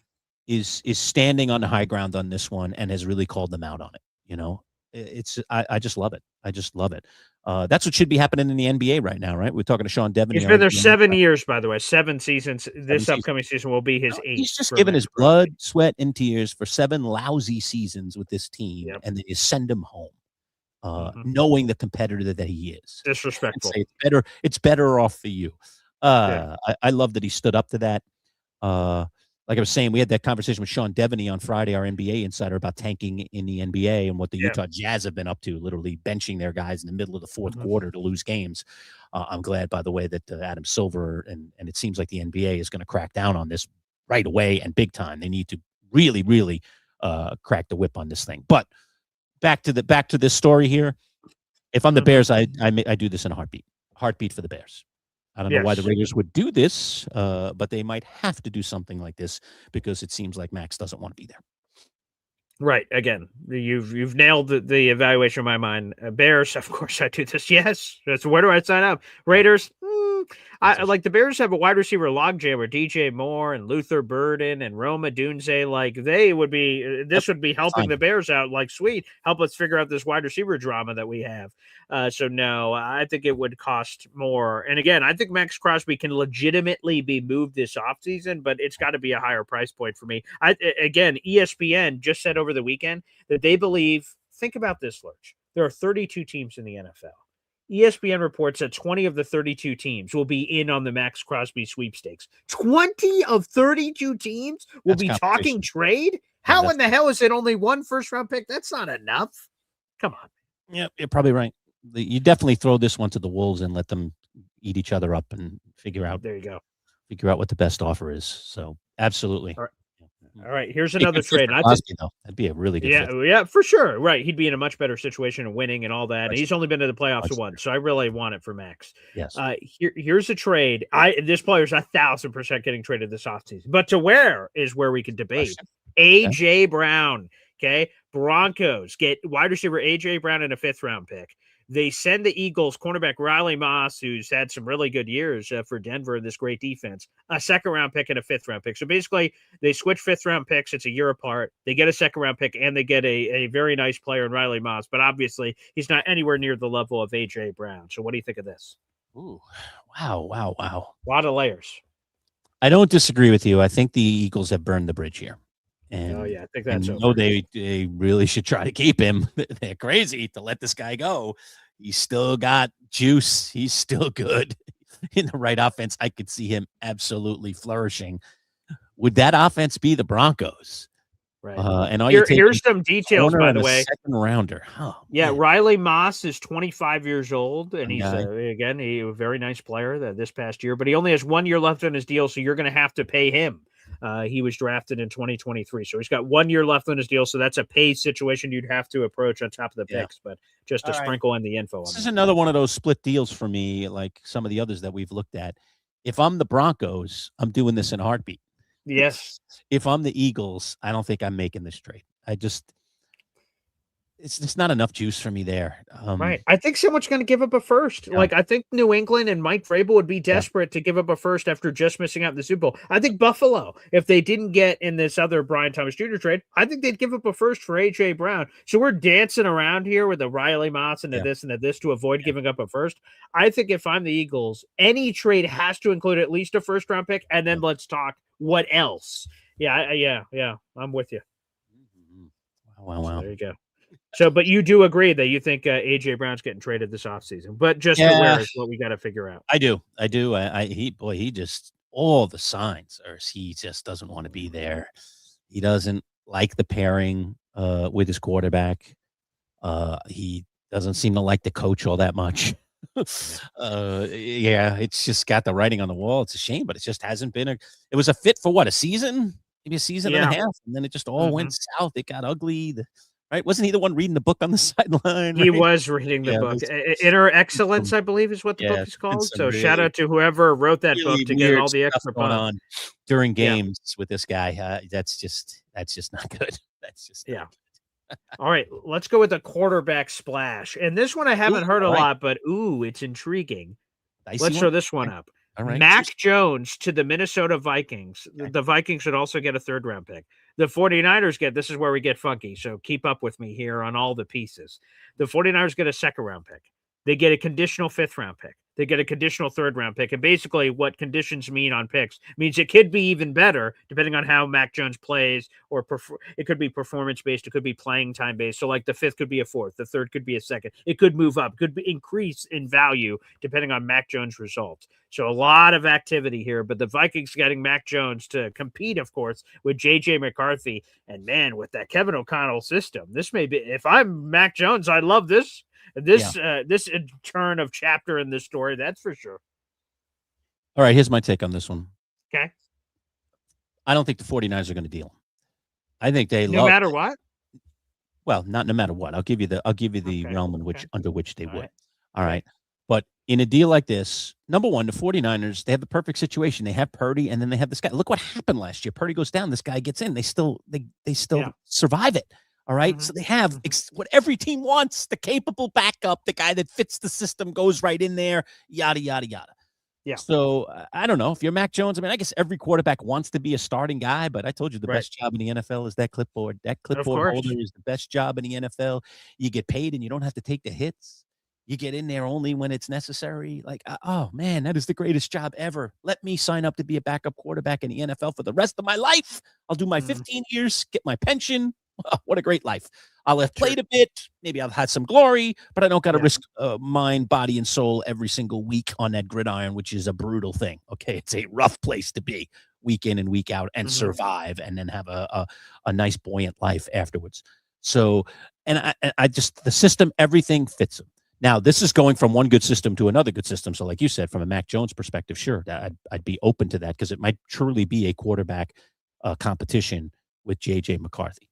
is standing on the high ground on this one and has really called them out on it. You know, I just love it. I just love it. That's what should be happening in the NBA right now, right? We're talking to Sean Devon. He's been there 7 years, by the way, 7 seasons. This upcoming season will be his 8th. He's just given his blood, sweat, and tears for 7 lousy seasons with this team, and then you send him home, knowing the competitor that he is. Disrespectful. It's better off for you. I love that he stood up to that. Like I was saying, we had that conversation with Sean Devaney on Friday, our NBA insider, about tanking in the NBA and what the Utah Jazz have been up to, literally benching their guys in the middle of the fourth quarter to lose games. I'm glad, by the way, that Adam Silver and it seems like the NBA is going to crack down on this right away and big time. They need to really, really crack the whip on this thing. But back to this story here. If I'm the Bears, I do this in a heartbeat. Heartbeat for the Bears. I don't know why the Raiders would do this, but they might have to do something like this because it seems like Max doesn't want to be there. Right. Again, you've nailed the evaluation of my mind. Bears, of course, I do this. Yes. That's where do I sign up? Raiders. I like the Bears have a wide receiver logjam with DJ Moore and Luther Burden and Roma Dunze. Like they would be, this would be helping the Bears out. Like, sweet, help us figure out this wide receiver drama that we have. So no, I think it would cost more. And again, I think Max Crosby can legitimately be moved this offseason, but it's got to be a higher price point for me. Again, ESPN just said over the weekend that they believe, think about this, Lurch. There are 32 teams in the NFL. ESPN reports that 20 of the 32 teams will be in on the Max Crosby sweepstakes. 20 of 32 teams will be talking trade? How in the hell is it only one first-round pick? That's not enough. Come on. Yeah, you're probably right. You definitely throw this one to the Wolves and let them eat each other up and figure out. There you go. Figure out what the best offer is. So absolutely. All right, here's another trade. That'd be a really good fit. Yeah, for sure. Right, he'd be in a much better situation of winning and all that. And he's only been to the playoffs once, so I really want it for Max. Yes. Here's a trade. This player's 1,000% getting traded this offseason. But to where is where we could debate. AJ Brown. Okay, Broncos get wide receiver AJ Brown and a 5th-round pick. They send the Eagles cornerback Riley Moss, who's had some really good years for Denver in this great defense, a 2nd-round pick and a 5th-round pick. So basically, they switch 5th-round picks. It's a year apart. They get a 2nd-round pick, and they get a very nice player in Riley Moss. But obviously, he's not anywhere near the level of A.J. Brown. So what do you think of this? Ooh, wow. A lot of layers. I don't disagree with you. I think the Eagles have burned the bridge here. And, I think that's over. No, they really should try to keep him. They're crazy to let this guy go. He's still got juice. He's still good in the right offense. I could see him absolutely flourishing. Would that offense be the Broncos? Right. And here's some details, by the way. 2nd-rounder. Riley Moss is 25 years old, and he's a very nice player this past year. But he only has 1 year left on his deal, so you're going to have to pay him. He was drafted in 2023, so he's got 1 year left on his deal. So that's a pay situation you'd have to approach on top of the picks, but just to sprinkle in the info. This is another one of those split deals for me, like some of the others that we've looked at. If I'm the Broncos, I'm doing this in a heartbeat. Yes. If I'm the Eagles, I don't think I'm making this trade. It's just not enough juice for me there. Right. I think someone's going to give up a first. Yeah. Like, I think New England and Mike Vrabel would be desperate to give up a first after just missing out in the Super Bowl. I think Buffalo, if they didn't get in this other Brian Thomas Jr. trade, I think they'd give up a first for A.J. Brown. So we're dancing around here with the Riley Moss and this and this to avoid giving up a first. I think if I'm the Eagles, any trade has to include at least a first-round pick, and then let's talk what else. Yeah, I'm with you. Wow. So there you go. So, but you do agree that you think A.J. Brown's getting traded this offseason, but just where is what we got to figure out. I do. He just, all the signs are he just doesn't want to be there. He doesn't like the pairing with his quarterback. He doesn't seem to like the coach all that much. It's just got the writing on the wall. It's a shame, but it just hasn't been it was a fit for what, a season, maybe a season and a half, and then it just all went south. It got ugly. Right? Wasn't he the one reading the book on the sideline? Right? He was reading the book. Inner Excellence, I believe, is what the book is called. So shout out to whoever wrote that book to get all the extra going on during games with this guy. That's just not good. That's just not good. All right, let's go with the quarterback splash. And this one I haven't heard a lot, but it's intriguing. Let's throw this one up. All right. Mac Jones to the Minnesota Vikings. Okay. The Vikings should also get a 3rd-round pick. The 49ers this is where we get funky, so keep up with me here on all the pieces. The 49ers get a 2nd-round pick. They get a conditional 5th-round pick. they get a conditional 3rd-round pick. And basically what conditions mean on picks means it could be even better depending on how Mac Jones plays, or it could be performance-based. It could be playing time-based. So like the 5th could be a 4th. The 3rd could be a 2nd. It could move up, increase in value depending on Mac Jones' results. So a lot of activity here, but the Vikings getting Mac Jones to compete, of course, with J.J. McCarthy. And man, with that Kevin O'Connell system, this may be, if I'm Mac Jones, I love this turn of chapter in this story. That's for sure. All right, here's my take on this one. Okay. I don't think the 49ers are going to deal. I think they no matter what. Well, not no matter what. I'll give you the okay. realm in which under which they would. Right. All right. But in a deal like this, number one, the 49ers, they have the perfect situation. They have Purdy, and then they have this guy. Look what happened last year. Purdy goes down. This guy gets in. They still survive it. All right. Mm-hmm. So they have what every team wants, the capable backup, the guy that fits the system, goes right in there, yada, yada, yada. Yeah. So I don't know if you're Mac Jones. I mean, I guess every quarterback wants to be a starting guy, but I told you the best job in the NFL is that clipboard. That clipboard holder is the best job in the NFL. You get paid and you don't have to take the hits. You get in there only when it's necessary. Like, oh man, that is the greatest job ever. Let me sign up to be a backup quarterback in the NFL for the rest of my life. I'll do my 15 years, get my pension. What a great life. I'll have played a bit. Maybe I've had some glory, but I don't got to risk mind, body, and soul every single week on that gridiron, which is a brutal thing. Okay. It's a rough place to be week in and week out and survive and then have a nice buoyant life afterwards. So, and I just, the system, everything fits them. Now, this is going from one good system to another good system. So like you said, from a Mac Jones perspective, sure, I'd be open to that because it might truly be a quarterback competition with J.J. McCarthy.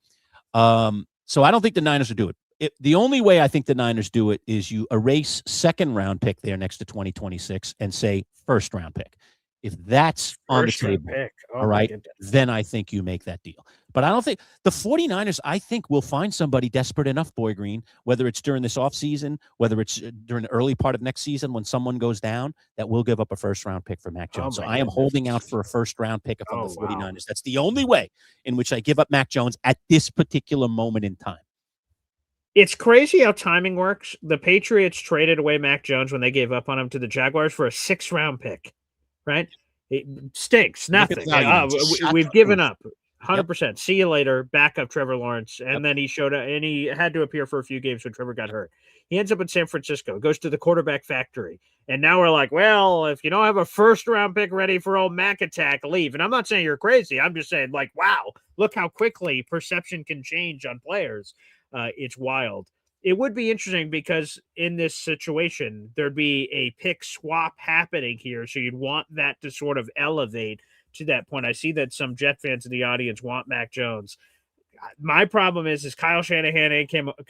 So I don't think the Niners will do it. The only way I think the Niners do it is you erase 2nd-round pick there next to 2026 and say 1st-round pick. If that's on the table, all right, then I think you make that deal. But I don't think the 49ers, I think, will find somebody desperate enough, Boy Green, whether it's during this offseason, whether it's during the early part of next season when someone goes down, that will give up a 1st-round pick for Mac Jones. So I am holding out for a 1st-round pick from the 49ers. Wow. That's the only way in which I give up Mac Jones at this particular moment in time. It's crazy how timing works. The Patriots traded away Mac Jones when they gave up on him to the Jaguars for a 6th-round pick. Right? It stinks. Nothing. We've given up. 100%. Yep. See you later. Backup Trevor Lawrence. And then he showed up and he had to appear for a few games when Trevor got hurt. He ends up in San Francisco, goes to the quarterback factory. And now we're like, well, if you don't have a 1st-round pick ready for old Mac attack, leave. And I'm not saying you're crazy. I'm just saying, like, wow, look how quickly perception can change on players. It's wild. It would be interesting because in this situation, there'd be a pick swap happening here. So you'd want that to sort of elevate to that point. I see that some Jet fans in the audience want Mac Jones. My problem is Kyle Shanahan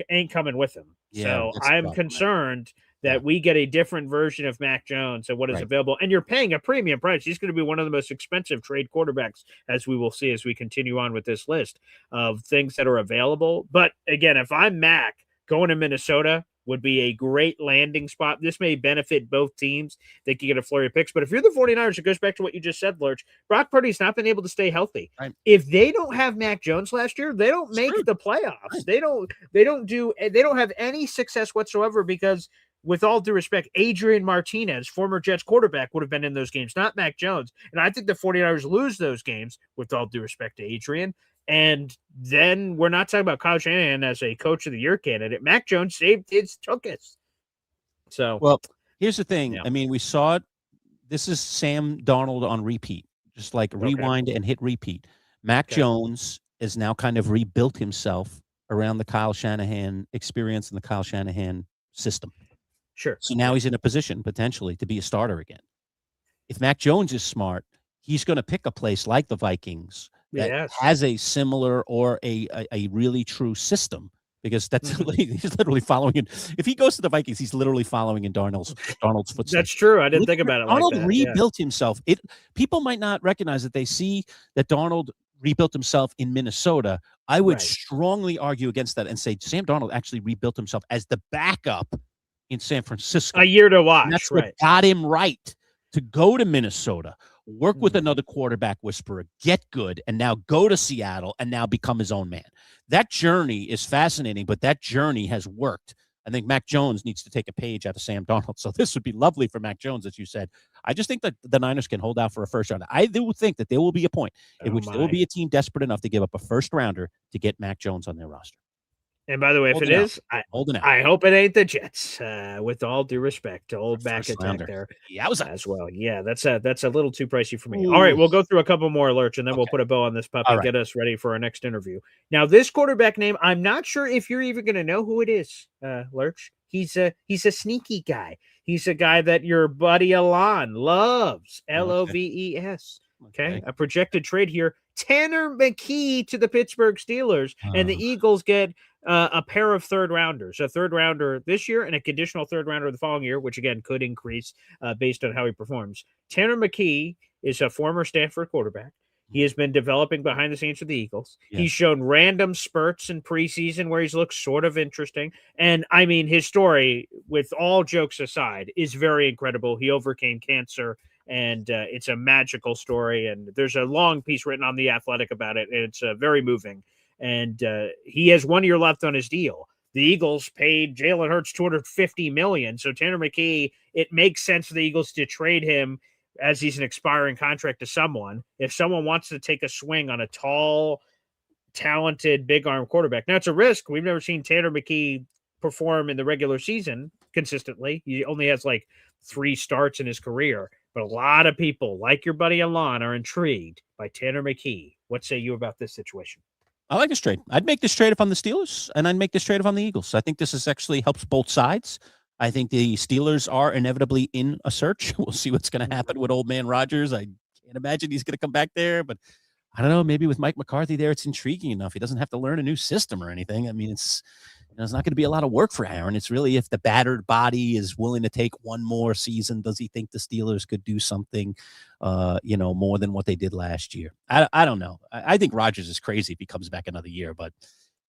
ain't coming with him. So I'm concerned that we get a different version of Mac Jones and what is available. And you're paying a premium price. He's going to be one of the most expensive trade quarterbacks, as we will see as we continue on with this list of things that are available. But again, if I'm Mac, going to Minnesota would be a great landing spot. This may benefit both teams. They can get a flurry of picks. But if you're the 49ers, it goes back to what you just said, Lurch. Brock Purdy's not been able to stay healthy. Right. If they don't have Mac Jones last year, they don't make the playoffs. Right. They don't have any success whatsoever because, with all due respect, Adrian Martinez, former Jets quarterback, would have been in those games, not Mac Jones. And I think the 49ers lose those games, with all due respect to Adrian. And then we're not talking about Kyle Shanahan as a coach of the year candidate. Mac Jones saved his tuchus. So, well, here's the thing. Yeah. I mean, we saw it. This is Sam Darnold on repeat, just like rewind and hit repeat. Mac Jones has now kind of rebuilt himself around the Kyle Shanahan experience and the Kyle Shanahan system. Sure. So now he's in a position potentially to be a starter again. If Mac Jones is smart, he's going to pick a place like the Vikings that has a similar or a really true system, because that's he's literally following it. If he goes to the Vikings, he's literally following in Darnold's footsteps. That's true. I didn't think about it like that. Darnold rebuilt himself. People might not recognize that. They see that Darnold rebuilt himself in Minnesota. I would strongly argue against that and say Sam Darnold actually rebuilt himself as the backup in San Francisco. A year to watch. And that's what got him right to go to Minnesota, work with another quarterback whisperer, get good, and now go to Seattle and now become his own man. That journey is fascinating, but that journey has worked. I think Mac Jones needs to take a page out of Sam Darnold. So this would be lovely for Mac Jones, as you said. I just think that the Niners can hold out for a first rounder. I do think that there will be a point in which there will be a team desperate enough to give up a first rounder to get Mac Jones on their roster. And by the way, if it is, I hope it ain't the Jets. With all due respect to old back attack there, as well. Yeah, that's a little too pricey for me. Ooh. All right, we'll go through a couple more, Lurch, and then we'll put a bow on this puppy and get us ready for our next interview. Now, this quarterback name, I'm not sure if you're even going to know who it is, Lurch. He's a sneaky guy. He's a guy that your buddy Alon loves. Loves. Okay, a projected trade here. Tanner McKee to the Pittsburgh Steelers, and the Eagles get a pair of third rounders, a third rounder this year and a conditional third rounder the following year, which again could increase based on how he performs. Tanner McKee is a former Stanford quarterback. He has been developing behind the scenes with the Eagles. Yeah. He's shown random spurts in preseason where he's looked sort of interesting. And I mean, his story, with all jokes aside, is very incredible. He overcame cancer, and it's a magical story. And there's a long piece written on The Athletic about it, and it's very moving. And he has 1 year left on his deal. The Eagles paid Jalen Hurts $250 million. So Tanner McKee, it makes sense for the Eagles to trade him as he's an expiring contract to someone. If someone wants to take a swing on a tall, talented, big arm quarterback. Now, it's a risk. We've never seen Tanner McKee perform in the regular season consistently. He only has like 3 starts in his career. But a lot of people, like your buddy Alon, are intrigued by Tanner McKee. What say you about this situation? I like this trade. I'd make this trade if I'm the Steelers, and I'd make this trade if I'm the Eagles. I think this is actually helps both sides. I think the Steelers are inevitably in a search. We'll see what's going to happen with old man Rodgers. I can't imagine he's going to come back there, but I don't know. Maybe with Mike McCarthy there, it's intriguing enough. He doesn't have to learn a new system or anything. I mean, it's not going to be a lot of work for Aaron. It's really if the battered body is willing to take one more season. Does he think the Steelers could do something, more than what they did last year? I don't know. I think Rodgers is crazy if he comes back another year, but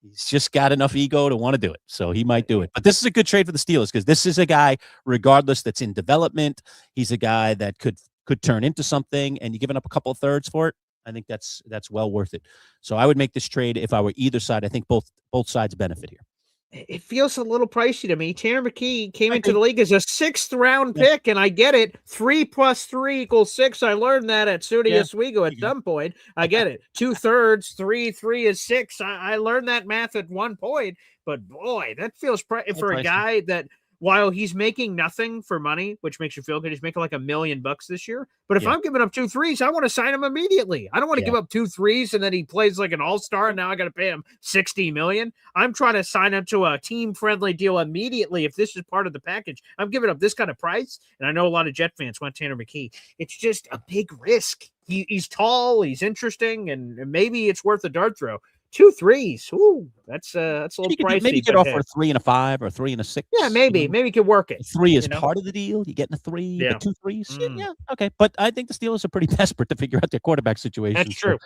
he's just got enough ego to want to do it. So he might do it. But this is a good trade for the Steelers because this is a guy, regardless, that's in development. He's a guy that could turn into something, and you're giving up a couple of thirds for it. I think that's well worth it. So I would make this trade if I were either side. I think both sides benefit here. It feels a little pricey to me. Tanner McKee came into the league as a 6th round pick, and I get it. 3 + 3 = 6. I learned that at SUNY Oswego at some point. I get it. 2/3, 3 is 6. I learned that math at one point, but boy, that feels for a guy that, while he's making nothing for money, which makes you feel good, he's making like $1 million this year. But if I'm giving up 2 threes, I want to sign him immediately. I don't want to give up 2 threes and then he plays like an all-star and now I got to pay him $60 million. I'm trying to sign him to a team-friendly deal immediately. If this is part of the package, I'm giving up this kind of price. And I know a lot of Jet fans want Tanner McKee. It's just a big risk. He's tall, he's interesting, and maybe it's worth a dart throw. 2 threes. Ooh, that's a little pricey. Maybe you could offer a 3 and a 5 or 3 and a 6. Yeah, maybe you could work it. 3 is part of the deal. You getting a 3, you get 2 threes. Yeah, okay. But I think the Steelers are pretty desperate to figure out their quarterback situation. That's true.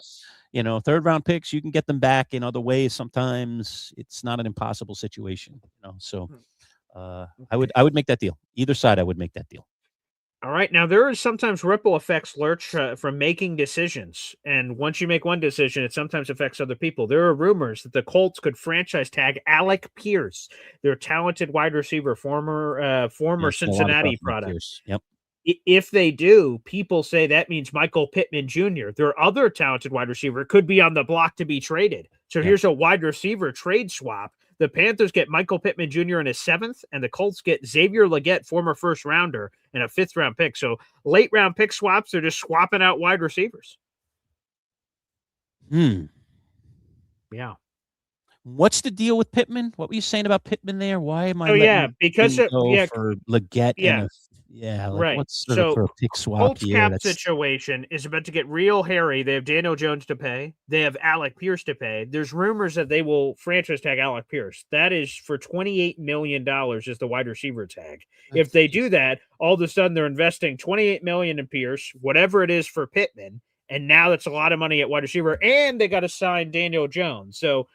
Third round picks, you can get them back in other ways. Sometimes it's not an impossible situation. So I would make that deal. Either side, I would make that deal. All right. Now, there is sometimes ripple effects, Lurch, from making decisions. And once you make one decision, it sometimes affects other people. There are rumors that the Colts could franchise tag Alec Pierce, their talented wide receiver, former Cincinnati product. Yep. If they do, people say that means Michael Pittman Jr., their other talented wide receiver, could be on the block to be traded. So here's a wide receiver trade swap. The Panthers get Michael Pittman Jr. in his 7th, and the Colts get Xavier Legette, former first rounder, and a 5th round pick. So late round pick swaps, they're just swapping out wide receivers. Yeah. What's the deal with Pittman? What were you saying about Pittman there? Why am I? Because for Legette. Right. What's so for a pick swap Colts cap situation is about to get real hairy. They have Daniel Jones to pay. They have Alec Pierce to pay. There's rumors that they will franchise tag Alec Pierce. That is for $28 million is the wide receiver tag. If they do that, all of a sudden they're investing $28 million in Pierce, whatever it is for Pittman, and now that's a lot of money at wide receiver, and they got to sign Daniel Jones. So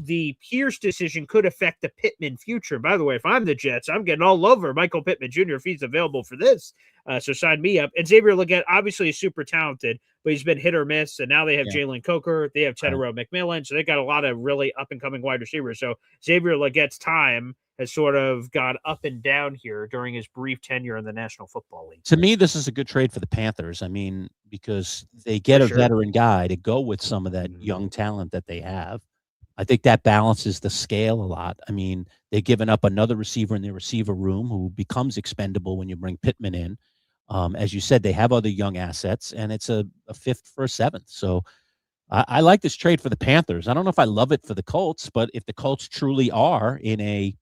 the Pierce decision could affect the Pittman future. By the way, if I'm the Jets, I'm getting all over Michael Pittman Jr. if he's available for this. So sign me up. And Xavier Legette obviously is super talented, but he's been hit or miss. And now they have Jalen Coker. They have Tedero McMillan. So they got a lot of really up-and-coming wide receivers. So Xavier Legette's time has sort of gone up and down here during his brief tenure in the National Football League. To me, this is a good trade for the Panthers. I mean, because they get a veteran guy to go with some of that young talent that they have. I think that balances the scale a lot. I mean, they've given up another receiver in their receiver room who becomes expendable when you bring Pittman in. As you said, they have other young assets, and it's a fifth for a seventh. So I like this trade for the Panthers. I don't know if I love it for the Colts, but if the Colts truly are in a,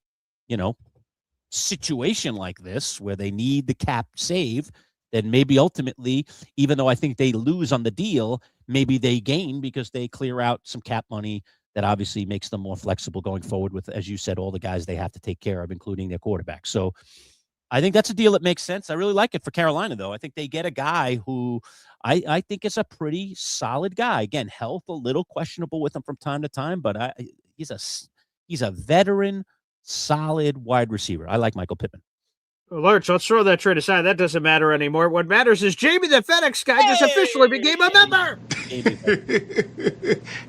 situation like this where they need the cap save, then maybe ultimately, even though I think they lose on the deal, maybe they gain because they clear out some cap money that obviously makes them more flexible going forward with, as you said, all the guys they have to take care of, including their quarterback. So I think that's a deal that makes sense. I really like it for Carolina, though. I think they get a guy who I think is a pretty solid guy. Again, health a little questionable with him from time to time, but he's a veteran, solid wide receiver. I like Michael Pittman. Lurch, let's throw that trade aside. That doesn't matter anymore. What matters is Jamie the FedEx guy just officially became a member.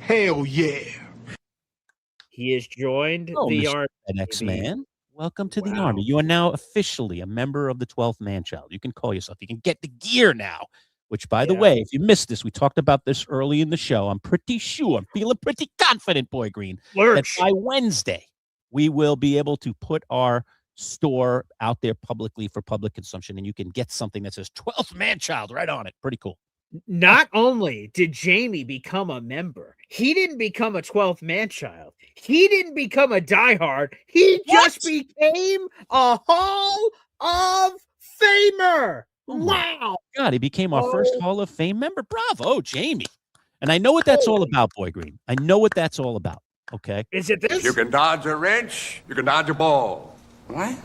Hell yeah. He has joined the Army. FedEx man. Welcome to the Army. You are now officially a member of the 12th Manchild. You can call yourself. You can get the gear now, which, by the way, if you missed this, we talked about this early in the show. I'm pretty sure, I'm feeling pretty confident, Boy Green, that by Wednesday, we will be able to put our store out there publicly for public consumption, and you can get something that says 12th Manchild right on it. Pretty cool. Not only did Jamie become a member, he didn't become a 12th Manchild. He didn't become a diehard. He just became a Hall of Famer. Wow. God, he became our first Hall of Fame member. Bravo, Jamie. And I know what that's all about, Boy Green. I know what that's all about. Okay. Is it this? If you can dodge a wrench, you can dodge a ball. What?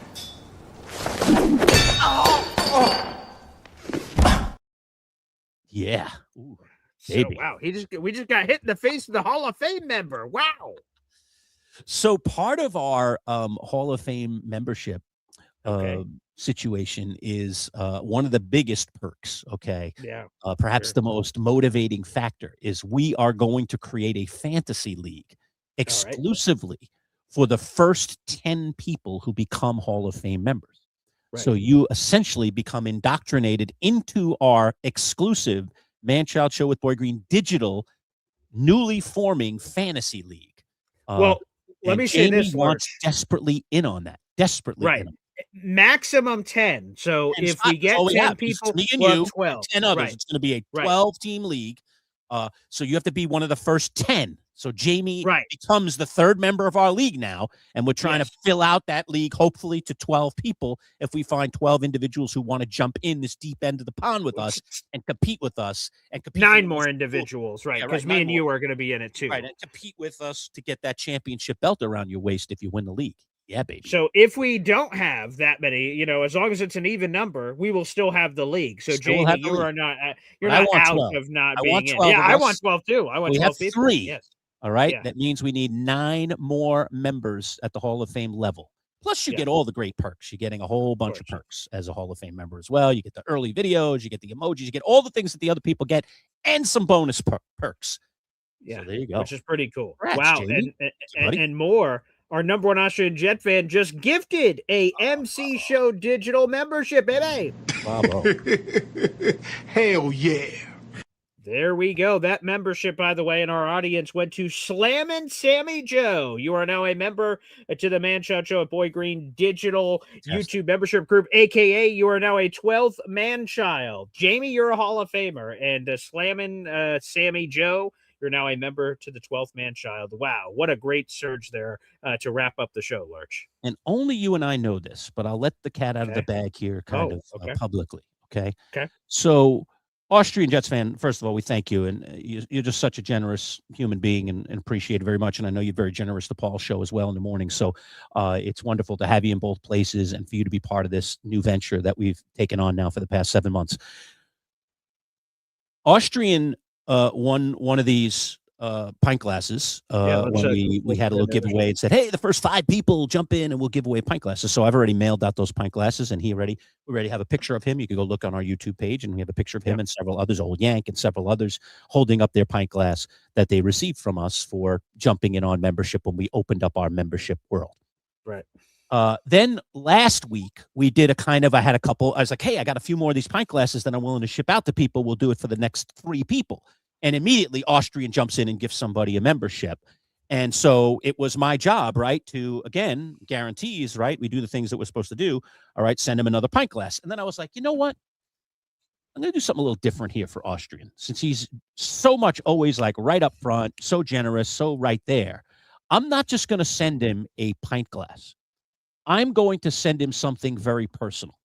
Yeah. Ooh, baby. So, wow. We just got hit in the face with the Hall of Fame member. Wow. So part of our Hall of Fame membership situation is one of the biggest perks. Okay. Yeah. Perhaps the most motivating factor is we are going to create a fantasy league exclusively for the first 10 people who become Hall of Fame members. Right. So you essentially become indoctrinated into our exclusive Man-Child Show with Boy Green digital, newly forming fantasy league. Well, let me say this. Wants desperately in on that. Desperately. Right. Maximum 10. So if we get 10 people, me and you, 12. 10 others, it's going to be a 12-team league. So you have to be one of the first 10. So Jamie becomes the third member of our league now, and we're trying to fill out that league, hopefully to 12 people, if we find 12 individuals who want to jump in this deep end of the pond with us and compete with us. And compete 9 more individuals, right? Because me and you are going to be in it too. Right, and compete with us to get that championship belt around your waist if you win the league. Yeah, baby. So if we don't have that many, as long as it's an even number, we will still have the league. So Jamie, you are not out 12. of not being in. Yeah, I want 12 too. I want 12 have people. 3. Yes. All right. Yeah. That means we need 9 more members at the Hall of Fame level. Plus, you get all the great perks. You're getting a whole bunch of perks as a Hall of Fame member as well. You get the early videos, you get the emojis, you get all the things that the other people get, and some bonus perks. Yeah, so there you go. Which is pretty cool. Congrats, wow, and more. Our number 1 Austrian Jet fan just gifted a MC Show digital membership, baby. Bravo. Hell yeah. There we go. That membership, by the way, in our audience went to Slammin' Sammy Joe. You are now a member to the Man-Child Show at Boy Green digital YouTube membership group, a.k.a. you are now a 12th Man-Child. Jamie, you're a Hall of Famer. And Slammin' Sammy Joe, you're now a member to the 12th Man-Child. Wow, what a great surge there to wrap up the show, Lurch. And only you and I know this, but I'll let the cat out of the bag here kind of publicly, okay? Okay. So, Austrian Jets fan, first of all, we thank you. And you're just such a generous human being and appreciate it very much. And I know you're very generous to Paul's show as well in the morning. So it's wonderful to have you in both places and for you to be part of this new venture that we've taken on now for the past 7 months. Austrian won one of these pint glasses when we had a little giveaway and said, hey, the first 5 people jump in and we'll give away pint glasses. So I've already mailed out those pint glasses, and we already have a picture of him. You can go look on our YouTube page, and we have a picture of him and several others, Old Yank and several others, holding up their pint glass that they received from us for jumping in on membership when we opened up our membership world. Right. Then last week we did I had a couple. I was like, hey, I got a few more of these pint glasses that I'm willing to ship out to people. We'll do it for the next 3 people. And immediately Austrian jumps in and gives somebody a membership. And so it was my job, right, to, again, guarantees, right? We do the things that we're supposed to do. All right, send him another pint glass. And then I was like, you know what? I'm going to do something a little different here for Austrian, since he's so much always like right up front, so generous, so right there. I'm not just going to send him a pint glass. I'm going to send him something very personal.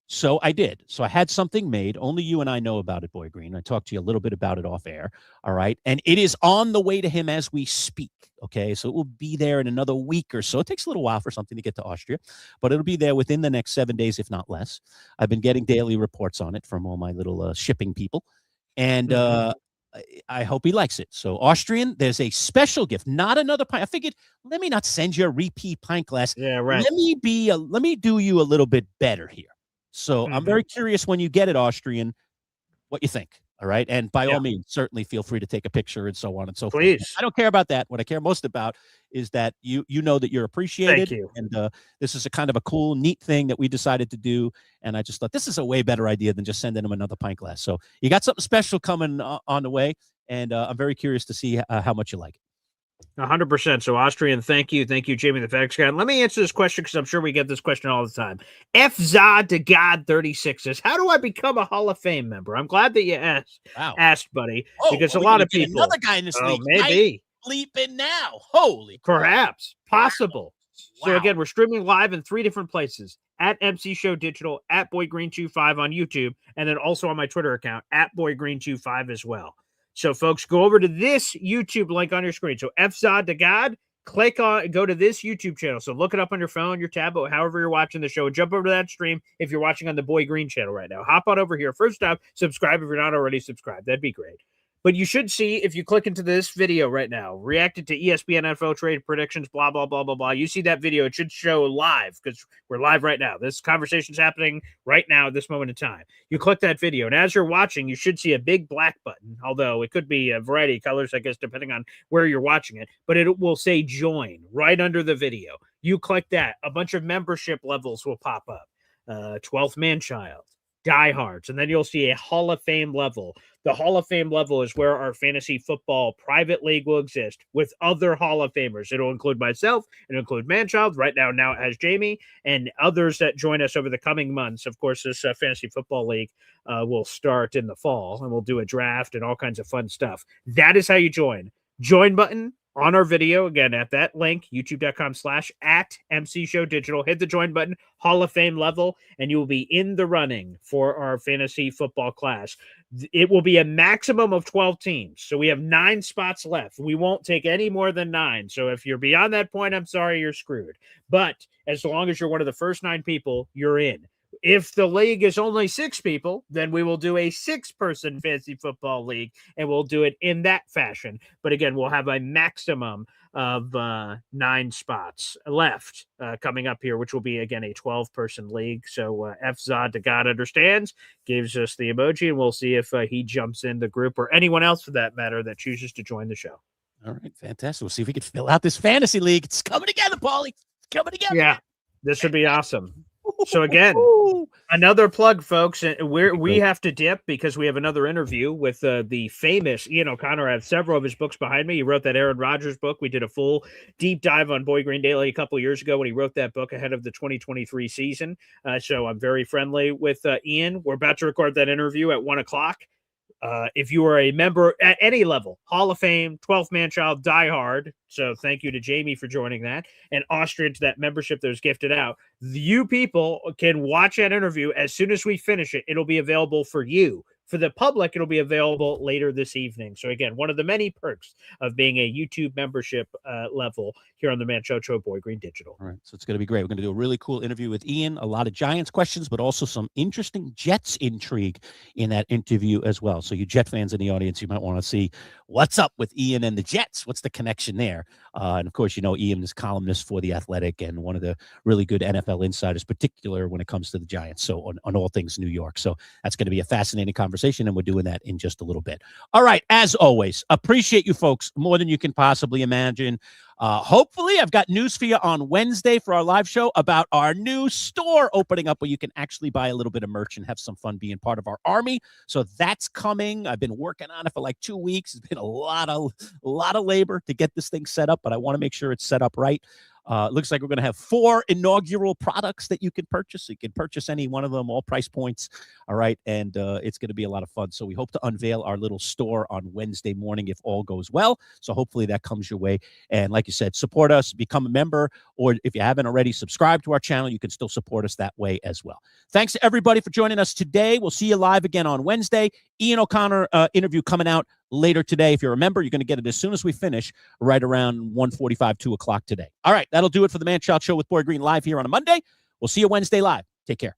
So I did. So I had something made. Only you and I know about it, Boy Green. I talked to you a little bit about it off air. All right. And it is on the way to him as we speak. Okay. So it will be there in another week or so. It takes a little while for something to get to Austria, but it'll be there within the next 7 days, if not less. I've been getting daily reports on it from all my little shipping people. And I hope he likes it. So Austrian, there's a special gift, not another pint. I figured, let me not send you a repeat pint glass. Yeah, right. Let me do you a little bit better here. So I'm very curious when you get it, Austrian, what you think. All right. And by all means, certainly feel free to take a picture and so on and so forth. I don't care about that. What I care most about is that you know that you're appreciated. Thank you. And this is a kind of a cool, neat thing that we decided to do. And I just thought this is a way better idea than just sending them another pint glass. So you got something special coming on the way. And I'm very curious to see how much you like it. 100%. So Austrian, thank you. Thank you, Jamie the FedEx guy. And let me answer this question because I'm sure we get this question all the time. FZA to God 36 says, how do I become a Hall of Fame member? I'm glad that you asked, buddy, because a lot of people. Another guy in this league. Maybe. Sleeping now. Holy Perhaps. crap. Possible. Wow. So again, we're streaming live in 3 different places. At MC Show Digital, at BoyGreen25 on YouTube, and then also on my Twitter account, at BoyGreen25 as well. So, folks, go over to this YouTube link on your screen. So, FZA to God, go to this YouTube channel. So, look it up on your phone, your tablet, however you're watching the show. Jump over to that stream if you're watching on the Boy Green channel right now. Hop on over here. First up, subscribe if you're not already subscribed. That'd be great. But you should see, if you click into this video right now, reacted to ESPN NFL trade predictions, blah, blah, blah, blah, blah. You see that video. It should show live because we're live right now. This conversation's happening right now at this moment in time. You click that video, and as you're watching, you should see a big black button, although it could be a variety of colors, I guess, depending on where you're watching it. But it will say join right under the video. You click that. A bunch of membership levels will pop up. 12th Manchild, diehards, and then you'll see a Hall of Fame level. The Hall of Fame level is where our fantasy football private league will exist with other Hall of Famers. It'll include myself, it'll include Manchild, right now it has Jamie, and others that join us over the coming months. Of course, this fantasy football league will start in the fall, and we'll do a draft and all kinds of fun stuff. That is how you join. Join button on our video, again, at that link, youtube.com/@MC Show Digital. Hit the join button, Hall of Fame level, and you will be in the running for our fantasy football class. It will be a maximum of 12 teams. So we have 9 spots left. We won't take any more than 9. So if you're beyond that point, I'm sorry, you're screwed. But as long as you're one of the first 9 people, you're in. If the league is only 6 people, then we will do a 6-person fantasy football league, and we'll do it in that fashion. But again, we'll have a maximum of 9 spots left coming up here, which will be, again, a 12-person league. So FZA to God understands, gives us the emoji, and we'll see if he jumps in the group or anyone else, for that matter, that chooses to join the show. All right, fantastic. We'll see if we can fill out this fantasy league. It's coming together, Paulie. It's coming together. Yeah, this would be awesome. So again, another plug, folks. We have to dip because we have another interview with the famous Ian O'Connor. I have several of his books behind me. He wrote that Aaron Rodgers book. We did a full deep dive on Boy Green Daily a couple of years ago when he wrote that book ahead of the 2023 season. So I'm very friendly with Ian. We're about to record that interview at 1:00. If you are a member at any level, Hall of Fame, 12th Manchild, diehard. So thank you to Jamie for joining that, and Austrian to that membership that was gifted out. You people can watch that interview as soon as we finish it. It'll be available for you. For the public, it'll be available later this evening. So again, one of the many perks of being a YouTube membership level here on the Manchild Show, Boy Green Digital. All right, so it's going to be great. We're going to do a really cool interview with Ian, a lot of Giants questions, but also some interesting Jets intrigue in that interview as well. So you Jet fans in the audience, you might want to see what's up with Ian and the Jets. What's the connection there? And of course, you know, Ian is columnist for The Athletic and one of the really good NFL insiders, particular when it comes to the Giants. So on all things New York. So that's going to be a fascinating conversation, and we're doing that in just a little bit. All right, as always, appreciate you folks more than you can possibly imagine. Hopefully, I've got news for you on Wednesday for our live show about our new store opening up where you can actually buy a little bit of merch and have some fun being part of our army. So that's coming. I've been working on it for like 2 weeks. It's been a lot of labor to get this thing set up, but I want to make sure it's set up right. Looks like we're going to have 4 inaugural products that you can purchase. You can purchase any one of them, all price points. All right. And it's going to be a lot of fun. So we hope to unveil our little store on Wednesday morning if all goes well. So hopefully that comes your way. And like you said, support us, become a member, or if you haven't already, subscribe to our channel. You can still support us that way as well. Thanks to everybody for joining us today. We'll see you live again on Wednesday. Ian O'Connor interview coming out later today. If you're a member, you're going to get it as soon as we finish, right around 1:45, 2 o'clock today. All right, that'll do it for the Manchild Show with Boy Green live here on a Monday. We'll see you Wednesday live. Take care.